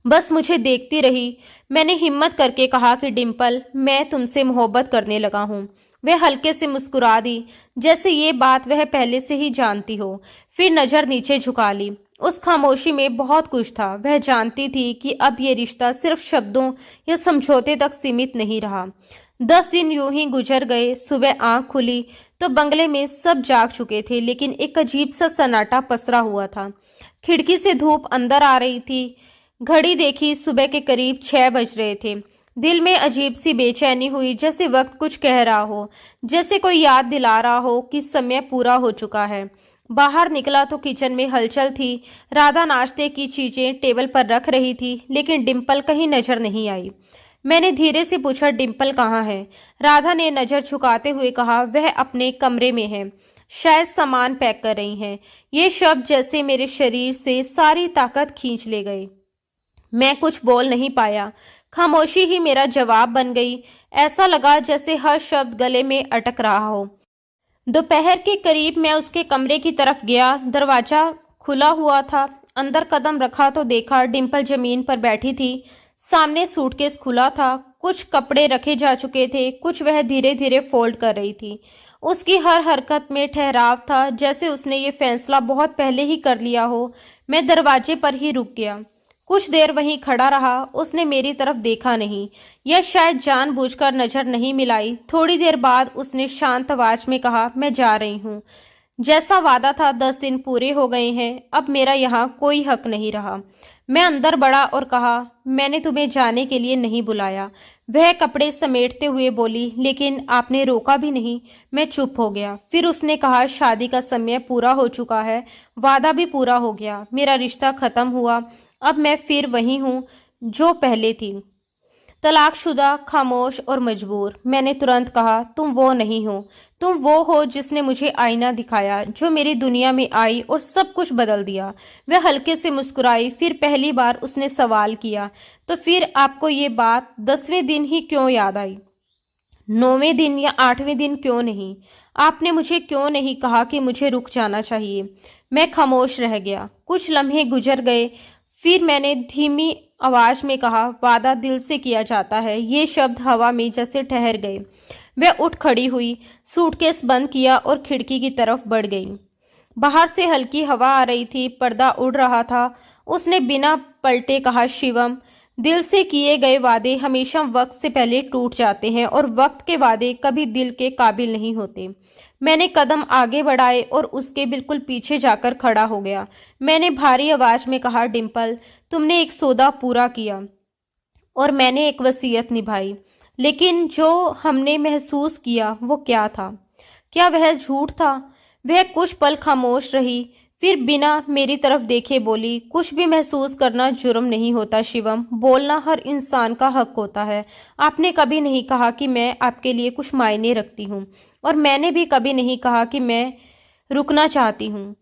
बस मुझे देखती रही। मैंने हिम्मत करके कहा कि डिंपल, मैं तुमसे मोहब्बत करने लगा हूँ। वह हल्के से मुस्कुरा दी, जैसे ये बात वह पहले से ही जानती हो। फिर नजर नीचे झुका ली। उस खामोशी में बहुत कुछ था। वह जानती थी कि अब ये रिश्ता सिर्फ शब्दों या समझौते तक सीमित नहीं रहा। 10 दिन यूं ही गुजर गए। सुबह आंख खुली तो बंगले में सब जाग चुके थे, लेकिन एक अजीब सा सन्नाटा पसरा हुआ था। खिड़की से धूप अंदर आ रही थी। घड़ी देखी, सुबह के करीब 6 बज रहे थे। दिल में अजीब सी बेचैनी हुई, जैसे वक्त कुछ कह रहा हो, जैसे कोई याद दिला रहा हो कि समय पूरा हो चुका है। बाहर निकला तो किचन में हलचल थी। राधा नाश्ते की चीजें टेबल पर रख रही थी, लेकिन डिंपल कहीं नजर नहीं आई। मैंने धीरे से पूछा, डिंपल कहाँ है? राधा ने नजर झुकाते हुए कहा, वह अपने कमरे में है, शायद सामान पैक कर रही हैं। ये शब्द जैसे मेरे शरीर से सारी ताकत खींच ले गए। मैं कुछ बोल नहीं पाया। खामोशी ही मेरा जवाब बन गई। ऐसा लगा जैसे हर शब्द गले में अटक रहा हो। दोपहर के करीब मैं उसके कमरे की तरफ गया। दरवाजा खुला हुआ था। अंदर कदम रखा तो देखा डिंपल जमीन पर बैठी थी। सामने सूटकेस खुला था। कुछ कपड़े रखे जा चुके थे, कुछ वह धीरे धीरे फोल्ड कर रही थी। उसकी हर हरकत में ठहराव था, जैसे उसने ये फैसला बहुत पहले ही कर लिया हो। मैं दरवाजे पर ही रुक गया। कुछ देर वहीं खड़ा रहा। उसने मेरी तरफ देखा नहीं, या शायद जानबूझकर नजर नहीं मिलाई। थोड़ी देर बाद उसने शांत आवाज में कहा, मैं जा रही हूँ। जैसा वादा था, 10 दिन पूरे हो गए हैं, अब मेरा यहाँ कोई हक नहीं रहा। मैं अंदर बढ़ा और कहा, मैंने तुम्हें जाने के लिए नहीं बुलाया। वह कपड़े समेटते हुए बोली, लेकिन आपने रोका भी नहीं। मैं चुप हो गया। फिर उसने कहा, शादी का समय पूरा हो चुका है, वादा भी पूरा हो गया, मेरा रिश्ता खत्म हुआ। अब मैं फिर वही हूँ जो पहले थी, तलाकशुदा, खामोश और मजबूर। मैंने तुरंत कहा, तुम वो नहीं हो। तुम वो हो जिसने मुझे आईना दिखाया, जो मेरी दुनिया में आई और सब कुछ बदल दिया। वह हल्के से मुस्कुराई। फिर पहली बार उसने सवाल किया, तो फिर आपको ये बात 10वें दिन ही क्यों याद आई? 9वें दिन या 8वें दिन क्यों नहीं? आपने मुझे क्यों नहीं कहा कि मुझे रुक जाना चाहिए? मैं खामोश रह गया। कुछ लम्हे गुजर गए। फिर मैंने धीमी आवाज में कहा, वादा दिल से किया जाता है। ये शब्द हवा में जैसे ठहर गए। वह उठ खड़ी हुई, सूटकेस बंद किया और खिड़की की तरफ बढ़ गई। बाहर से हल्की हवा आ रही थी, पर्दा उड़ रहा था। उसने बिना पलटे कहा, शिवम, दिल से किए गए वादे हमेशा वक्त से पहले टूट जाते हैं और वक्त के वादे कभी दिल के काबिल नहीं होते। मैंने कदम आगे बढ़ाए और उसके बिल्कुल पीछे जाकर खड़ा हो गया। मैंने भारी आवाज में कहा, डिम्पल, तुमने एक सौदा पूरा किया और मैंने एक वसीयत निभाई, लेकिन जो हमने महसूस किया वो क्या था? क्या वह झूठ था? वह कुछ पल खामोश रही, फिर बिना मेरी तरफ देखे बोली, कुछ भी महसूस करना जुर्म नहीं होता शिवम। बोलना हर इंसान का हक होता है। आपने कभी नहीं कहा कि मैं आपके लिए कुछ मायने रखती हूँ, और मैंने भी कभी नहीं कहा कि मैं रुकना चाहती हूँ।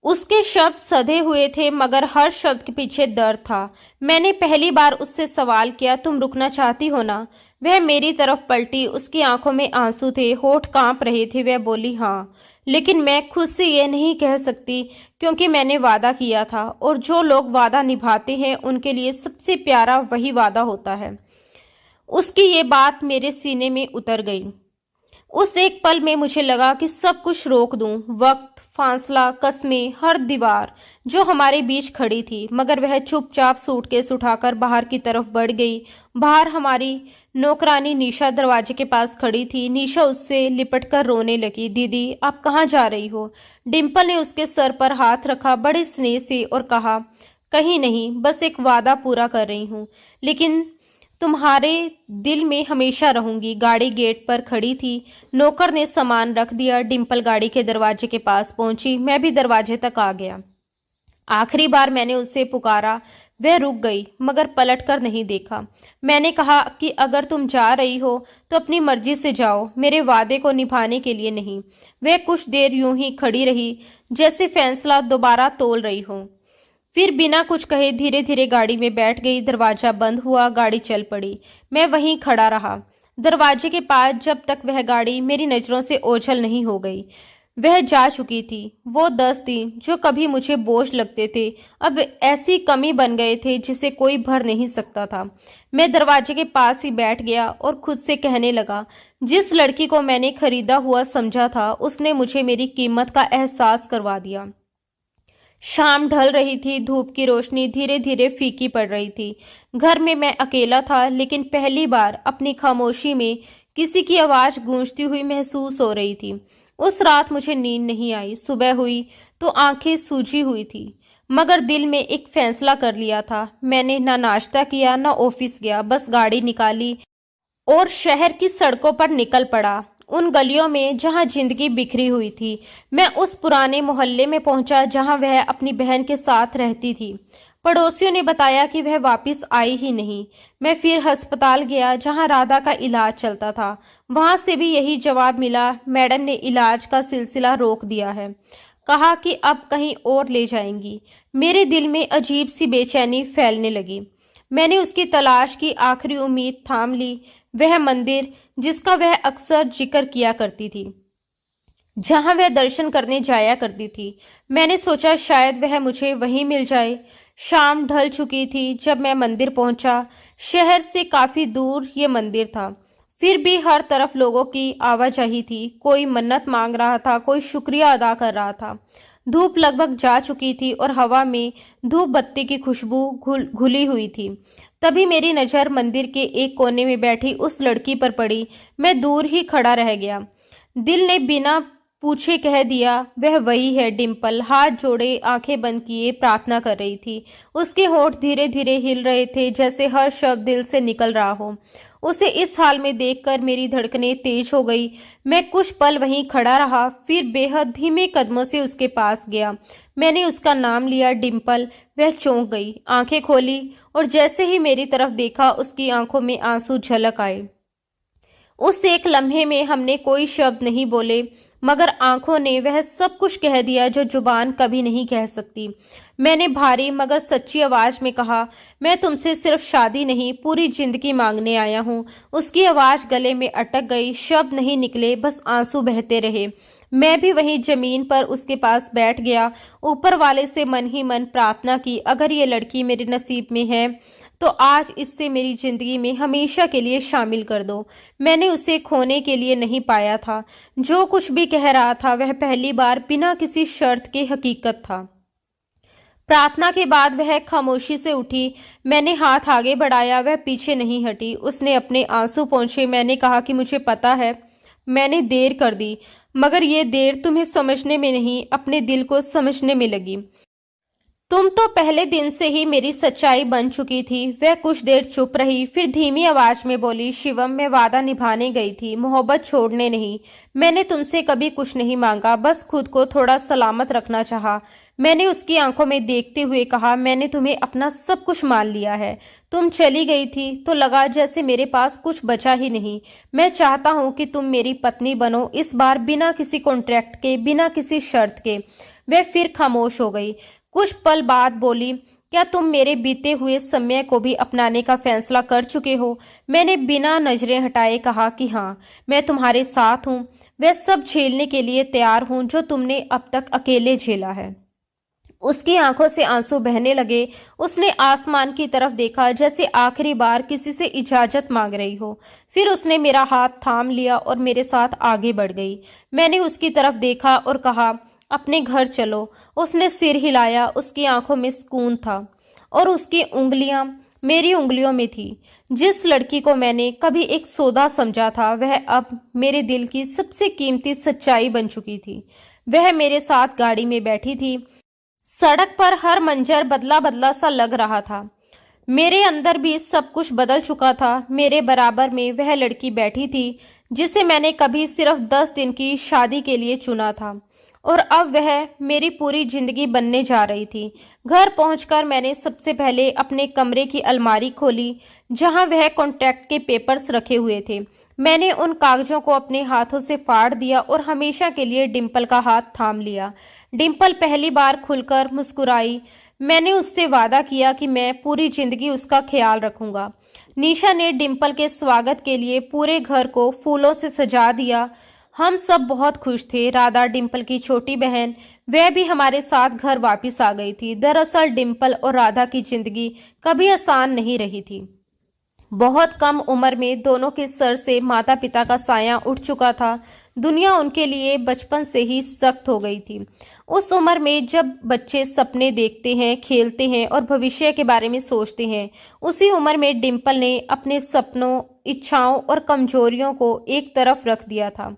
उसके शब्द सधे हुए थे, मगर हर शब्द के पीछे दर्द था। मैंने पहली बार उससे सवाल किया, तुम रुकना चाहती हो ना? वह मेरी तरफ पलटी। उसकी आंखों में आंसू थे, होठ कांप रहे थे। वह बोली, हाँ, लेकिन मैं खुद से यह नहीं कह सकती, क्योंकि मैंने वादा किया था, और जो लोग वादा निभाते हैं उनके लिए सबसे प्यारा वही वादा होता है। उसकी ये बात मेरे सीने में उतर गई। उस एक पल में मुझे लगा कि सब कुछ रोक दूं, वक्त, फासला, कस्में, हर दीवार जो हमारे बीच खड़ी थी। मगर वह चुपचाप सूटकेस उठाकर बाहर की तरफ बढ़ गई। बाहर हमारी नौकरानी निशा दरवाजे के पास खड़ी थी। निशा उससे लिपटकर रोने लगी। दीदी, आप कहाँ जा रही हो? डिम्पल ने उसके सर पर हाथ रखा बड़े स्नेह से और कहा, कहीं नहीं, बस एक वादा पूरा कर रही हूँ, लेकिन तुम्हारे दिल में हमेशा रहूंगी। गाड़ी गेट पर खड़ी थी। नौकर ने सामान रख दिया। डिम्पल गाड़ी के दरवाजे के पास पहुंची। मैं भी दरवाजे तक आ गया। आखिरी बार मैंने उससे पुकारा। वह रुक गई, मगर पलट कर नहीं देखा। मैंने कहा कि अगर तुम जा रही हो तो अपनी मर्जी से जाओ, मेरे वादे को निभाने के लिए नहीं। वह कुछ देर यूं ही खड़ी रही, जैसे फैसला दोबारा तोल रही हो। फिर बिना कुछ कहे धीरे धीरे गाड़ी में बैठ गई। दरवाजा बंद हुआ, गाड़ी चल पड़ी। मैं वहीं खड़ा रहा दरवाजे के पास, जब तक वह गाड़ी मेरी नजरों से ओझल नहीं हो गई। वह जा चुकी थी। वो 10 दिन जो कभी मुझे बोझ लगते थे, अब ऐसी कमी बन गए थे जिसे कोई भर नहीं सकता था। मैं दरवाजे के पास ही बैठ गया और खुद से कहने लगा, जिस लड़की को मैंने खरीदा हुआ समझा था, उसने मुझे मेरी कीमत का एहसास करवा दिया। शाम ढल रही थी। धूप की रोशनी धीरे धीरे फीकी पड़ रही थी। घर में मैं अकेला था, लेकिन पहली बार अपनी खामोशी में किसी की आवाज गूंजती हुई महसूस हो रही थी। उस रात मुझे नींद नहीं आई। सुबह हुई तो आंखें सूजी हुई थी, मगर दिल में एक फैसला कर लिया था। मैंने ना नाश्ता किया, ना ऑफिस गया, बस गाड़ी निकाली और शहर की सड़कों पर निकल पड़ा। उन गलियों में जहां जिंदगी बिखरी हुई थी। मैं उस पुराने मोहल्ले में पहुंचा जहां वह अपनी बहन के साथ रहती थी। पड़ोसियों ने बताया कि वह वापस आई ही नहीं। मैं फिर अस्पताल गया जहां राधा का इलाज चलता था। वहां से भी यही जवाब मिला, मैडम ने इलाज का सिलसिला रोक दिया है, कहा कि अब कहीं और ले जाएंगी। मेरे दिल में अजीब सी बेचैनी फैलने लगी। मैंने उसकी तलाश की आखिरी उम्मीद थाम ली, वह मंदिर जिसका वह अक्सर जिक्र किया करती थी, जहां वह दर्शन करने जाया करती थी। मैंने सोचा शायद वह मुझे वहीं मिल जाए। शाम ढल चुकी थी जब मैं मंदिर पहुंचा। शहर से काफी दूर ये मंदिर था, फिर भी हर तरफ लोगों की आवाजाही थी। कोई मन्नत मांग रहा था, कोई शुक्रिया अदा कर रहा था। धूप लगभग जा चुकी थी और हवा में धूप बत्ती की खुशबू घुली हुई थी। तभी मेरी नजर मंदिर के एक कोने में बैठी उस लड़की पर पड़ी। मैं दूर ही खड़ा रह गया। दिल ने बिना पूछे कह दिया, वह वही है। डिम्पल हाथ जोड़े, आंखें बंद किए प्रार्थना कर रही थी। उसके होंठ धीरे धीरे हिल रहे थे, जैसे हर शब्द दिल से निकल रहा हो। उसे इस हाल में देखकर मेरी धड़कनें तेज हो गई। मैं कुछ पल वहीं खड़ा रहा, फिर बेहद धीमे कदमों से उसके पास गया। मैंने उसका नाम लिया डिम्पल। वह चौंक गई, आंखें खोली और जैसे ही मेरी तरफ देखा उसकी आंखों में आंसू झलक आए। उस एक लम्हे में हमने कोई शब्द नहीं बोले, मगर आंखों ने वह सब कुछ कह दिया जो जुबान कभी नहीं कह सकती। मैंने भारी मगर सच्ची आवाज में कहा, मैं तुमसे सिर्फ शादी नहीं पूरी जिंदगी मांगने आया हूँ। उसकी आवाज गले में अटक गई, शब्द नहीं निकले, बस आंसू बहते रहे। मैं भी वहीं जमीन पर उसके पास बैठ गया, ऊपर वाले से मन ही मन प्रार्थना की, अगर ये लड़की मेरे नसीब में है तो आज इससे मेरी जिंदगी में हमेशा के लिए शामिल कर दो। मैंने उसे खोने के लिए नहीं पाया था। जो कुछ भी कह रहा था वह पहली बार बिना किसी शर्त के हकीकत था। प्रार्थना के बाद वह खामोशी से उठी। मैंने हाथ आगे बढ़ाया, वह पीछे नहीं हटी। उसने अपने आंसू पोंछे। मैंने कहा कि मुझे पता है मैंने देर कर दी, मगर ये देर तुम्हें समझने में नहीं, अपने दिल को समझने में लगी। तुम तो पहले दिन से ही मेरी सच्चाई बन चुकी थी। वह कुछ देर चुप रही, फिर धीमी आवाज में बोली, शिवम, मैं वादा निभाने गई थी, मोहब्बत छोड़ने नहीं। मैंने तुमसे कभी कुछ नहीं मांगा, बस खुद को थोड़ा सलामत रखना चाहा। मैंने उसकी आंखों में देखते हुए कहा, मैंने तुम्हें अपना सब कुछ मान लिया है। तुम चली गई थी तो लगा जैसे मेरे पास कुछ बचा ही नहीं। मैं चाहता हूँ कि तुम मेरी पत्नी बनो, इस बार बिना किसी कॉन्ट्रैक्ट के, बिना किसी शर्त के। वह फिर खामोश हो गई। कुछ पल बाद बोली, क्या तुम मेरे बीते हुए समय को भी अपनाने का फैसला कर चुके हो? मैंने बिना नजरें हटाए कहा कि हाँ, मैं तुम्हारे साथ हूँ। वह सब झेलने के लिए तैयार हूँ जो तुमने अब तक अकेले झेला है। उसकी आंखों से आंसू बहने लगे। उसने आसमान की तरफ देखा जैसे आखिरी बार किसी से इजाजत मांग रही हो। फिर उसने मेरा हाथ थाम लिया और मेरे साथ आगे बढ़ गई। मैंने उसकी तरफ देखा और कहा, अपने घर चलो। उसने सिर हिलाया। उसकी आंखों में सुकून था और उसकी उंगलियां मेरी उंगलियों में थी। जिस लड़की को मैंने कभी एक सौदा समझा था वह अब मेरे दिल की सबसे कीमती सच्चाई बन चुकी थी। वह मेरे साथ गाड़ी में बैठी थी। सड़क पर हर मंजर बदला बदला सा लग रहा था। मेरे अंदर भी सब कुछ बदल चुका था। मेरे बराबर में वह लड़की बैठी थी जिसे मैंने कभी सिर्फ 10 दिन की शादी के लिए चुना था, और अब वह मेरी पूरी जिंदगी बनने जा रही थी। घर पहुंचकर मैंने सबसे पहले अपने कमरे की अलमारी खोली जहां वह कॉन्ट्रैक्ट के पेपर्स रखे हुए थे। मैंने उन कागजों को अपने हाथों से फाड़ दिया और हमेशा के लिए डिम्पल का हाथ थाम लिया। डिम्पल पहली बार खुलकर मुस्कुराई। मैंने उससे वादा किया कि मैं पूरी जिंदगी उसका ख्याल रखूंगा। निशा ने डिम्पल के स्वागत के लिए पूरे घर को फूलों से सजा दिया। हम सब बहुत खुश थे। राधा, डिम्पल की छोटी बहन, वह भी हमारे साथ घर वापस आ गई थी। दरअसल डिम्पल और राधा की जिंदगी कभी आसान नहीं रही थी। बहुत कम उम्र में दोनों के सर से माता पिता का साया उठ चुका था। दुनिया उनके लिए बचपन से ही सख्त हो गई थी। उस उम्र में जब बच्चे सपने देखते हैं, खेलते हैं और भविष्य के बारे में सोचते हैं, उसी उम्र में डिम्पल ने अपने सपनों, इच्छाओं और कमजोरियों को एक तरफ रख दिया था।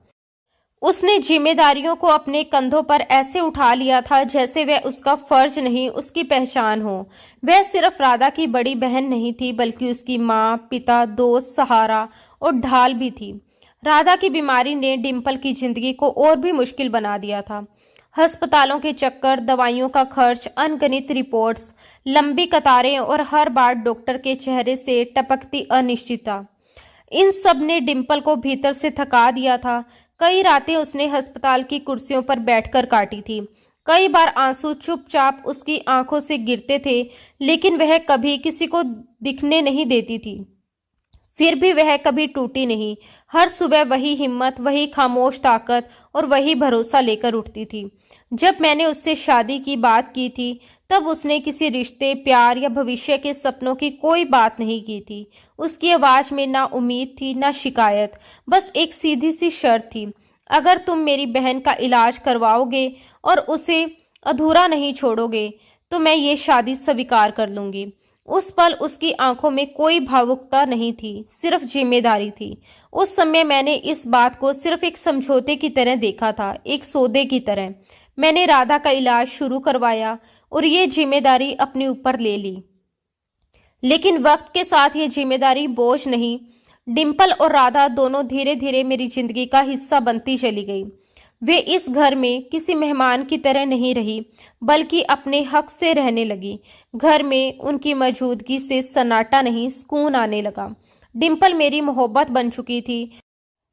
उसने जिम्मेदारियों को अपने कंधों पर ऐसे उठा लिया था जैसे वह उसका फर्ज नहीं, उसकी पहचान हो। वह सिर्फ राधा की बड़ी बहन नहीं थी, बल्कि उसकी माँ, पिता, दोस्त, सहारा और ढाल भी थी। राधा की बीमारी ने डिम्पल की जिंदगी को और भी मुश्किल बना दिया था। अस्पतालों के चक्कर, दवाइयों का खर्च, अनगिनत रिपोर्ट्स, लंबी कतारें और हर बार डॉक्टर के चेहरे से टपकती अनिश्चितता, इन सब ने डिम्पल को भीतर से थका दिया था। कई रातें उसने अस्पताल की कुर्सियों पर बैठकर काटी थी। कई बार आंसू चुपचाप उसकी आंखों से गिरते थे, लेकिन वह कभी किसी को दिखने नहीं देती थी। फिर भी वह कभी टूटी नहीं। हर सुबह वही हिम्मत, वही खामोश ताकत और वही भरोसा लेकर उठती थी। जब मैंने उससे शादी की बात की थी तब उसने किसी रिश्ते, प्यार या भविष्य के सपनों की कोई बात नहीं की थी। उसकी आवाज में ना उम्मीद थी, ना शिकायत, बस एक सीधी सी शर्त थी, अगर तुम मेरी बहन का इलाज करवाओगे और उसे अधूरा नहीं छोड़ोगे तो मैं ये शादी स्वीकार कर लूंगी। उस पल उसकी आंखों में कोई भावुकता नहीं थी, सिर्फ जिम्मेदारी थी। उस समय मैंने इस बात को सिर्फ एक समझौते की तरह देखा था, एक सौदे की तरह। मैंने राधा का इलाज शुरू करवाया और ये जिम्मेदारी अपने ऊपर ले ली। लेकिन वक्त के साथ ये जिम्मेदारी बोझ नहीं, डिम्पल और राधा दोनों धीरे धीरे मेरी जिंदगी का हिस्सा बनती चली गई। वे इस घर में किसी मेहमान की तरह नहीं रही, बल्कि अपने हक से रहने लगी। घर में उनकी मौजूदगी से सन्नाटा नहीं, सुकून आने लगा। डिम्पल मेरी मोहब्बत बन चुकी थी।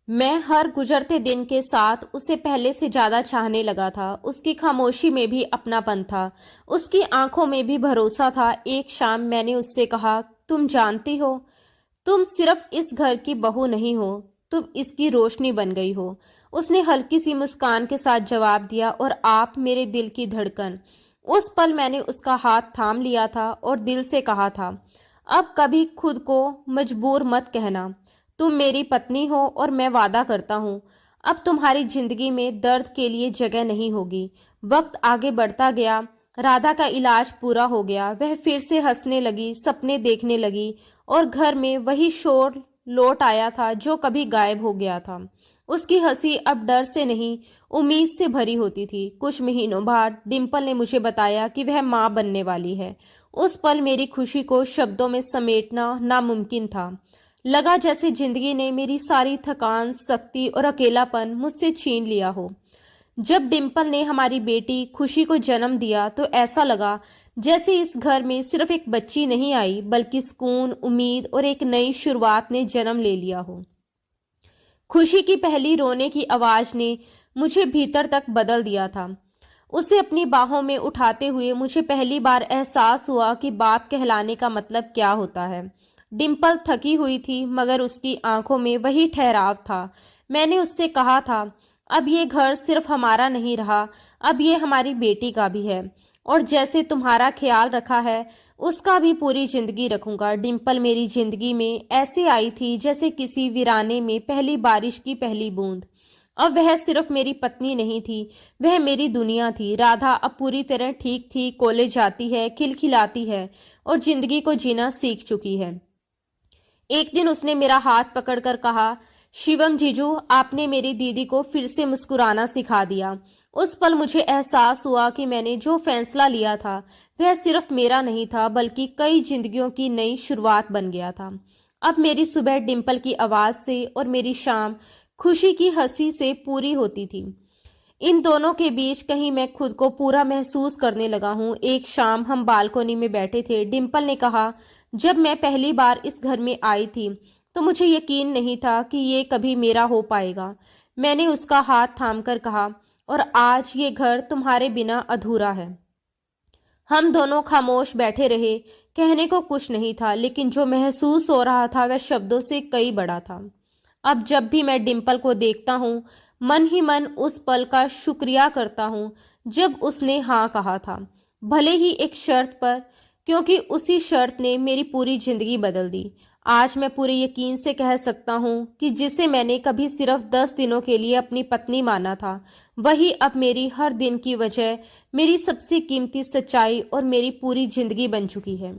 मैं हर गुजरते दिन के साथ उसे पहले से ज्यादा चाहने लगा था। उसकी खामोशी में भी अपनापन था, उसकी आंखों में भी भरोसा था। एक शाम मैंने उससे कहा, तुम जानती हो, तुम सिर्फ इस घर की बहू नहीं हो, तुम इसकी रोशनी बन गई हो। उसने हल्की सी मुस्कान के साथ जवाब दिया, और आप मेरे दिल की धड़कन। उस पल मैंने उसका हाथ थाम लिया था और दिल से कहा था, अब कभी खुद को मजबूर मत कहना। तुम मेरी पत्नी हो और मैं वादा करता हूँ अब तुम्हारी जिंदगी में दर्द के लिए जगह नहीं होगी। वक्त आगे बढ़ता गया। राधा का इलाज पूरा हो गया। वह फिर से हंसने लगी, सपने देखने लगी, और घर में वही शोर लौट आया था जो कभी गायब हो गया था। उसकी हंसी अब डर से नहीं, उम्मीद से भरी होती थी। कुछ महीनों बाद डिम्पल ने मुझे बताया कि वह मां बनने वाली है। उस पल मेरी खुशी को शब्दों में समेटना नामुमकिन था। लगा जैसे जिंदगी ने मेरी सारी थकान, सख्ती और अकेलापन मुझसे छीन लिया हो। जब डिम्पल ने हमारी बेटी खुशी को जन्म दिया तो ऐसा लगा जैसे इस घर में सिर्फ एक बच्ची नहीं आई, बल्कि सुकून, उम्मीद और एक नई शुरुआत ने जन्म ले लिया हो। खुशी की पहली रोने की आवाज ने मुझे भीतर तक बदल दिया था। उसे अपनी बाहों में उठाते हुए मुझे पहली बार एहसास हुआ कि बाप कहलाने का मतलब क्या होता है। डिम्पल थकी हुई थी, मगर उसकी आंखों में वही ठहराव था। मैंने उससे कहा था, अब ये घर सिर्फ हमारा नहीं रहा, अब ये हमारी बेटी का भी है, और जैसे तुम्हारा ख्याल रखा है उसका भी पूरी जिंदगी रखूंगा। डिम्पल मेरी जिंदगी में ऐसे आई थी जैसे किसी वीराने में पहली बारिश की पहली बूंद। अब वह सिर्फ मेरी पत्नी नहीं थी, वह मेरी दुनिया थी। राधा अब पूरी तरह ठीक थी, कॉलेज जाती है, खिलखिलाती है और जिंदगी को जीना सीख चुकी है। एक दिन उसने मेरा हाथ पकड़कर कहा, शिवम जीजू, आपने मेरी दीदी को फिर से मुस्कुराना सिखा दिया। उस पल मुझे एहसास हुआ कि मैंने जो फैसला लिया था वह सिर्फ मेरा नहीं था, बल्कि कई जिंदगियों की नई शुरुआत बन गया था। अब मेरी सुबह डिम्पल की आवाज से और मेरी शाम खुशी की हंसी से पूरी होती थी। इन दोनों के बीच कहीं मैं खुद को पूरा महसूस करने लगा हूँ। एक शाम हम बालकोनी में बैठे थे। डिम्पल ने कहा, जब मैं पहली बार इस घर में आई थी तो मुझे यकीन नहीं था कि ये कभी मेरा हो पाएगा। मैंने उसका हाथ थामकर कहा, और आज ये घर तुम्हारे बिना अधूरा है। हम दोनों खामोश बैठे रहे। कहने को कुछ नहीं था, लेकिन जो महसूस हो रहा था वह शब्दों से कई बड़ा था। अब जब भी मैं डिम्पल को देखता हूँ, मन ही मन उस पल का शुक्रिया करता हूँ जब उसने हाँ कहा था, भले ही एक शर्त पर, क्योंकि उसी शर्त ने मेरी पूरी जिंदगी बदल दी। आज मैं पूरे यकीन से कह सकता हूँ कि जिसे मैंने कभी सिर्फ 10 दिनों के लिए अपनी पत्नी माना था, वही अब मेरी हर दिन की वजह, मेरी सबसे कीमती सच्चाई और मेरी पूरी जिंदगी बन चुकी है।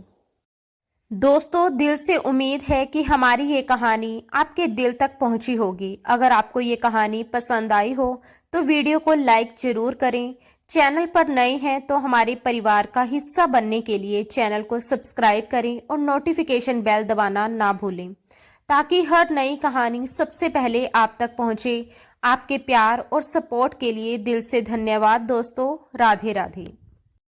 दोस्तों, दिल से उम्मीद है कि हमारी ये कहानी आपके दिल तक पहुंची होगी। अगर आपको ये कहानी पसंद आई हो तो वीडियो को लाइक जरूर करें। चैनल पर नए हैं तो हमारे परिवार का हिस्सा बनने के लिए चैनल को सब्सक्राइब करें और नोटिफिकेशन बेल दबाना ना भूलें, ताकि हर नई कहानी सबसे पहले आप तक पहुंचे। आपके प्यार और सपोर्ट के लिए दिल से धन्यवाद दोस्तों। राधे राधे।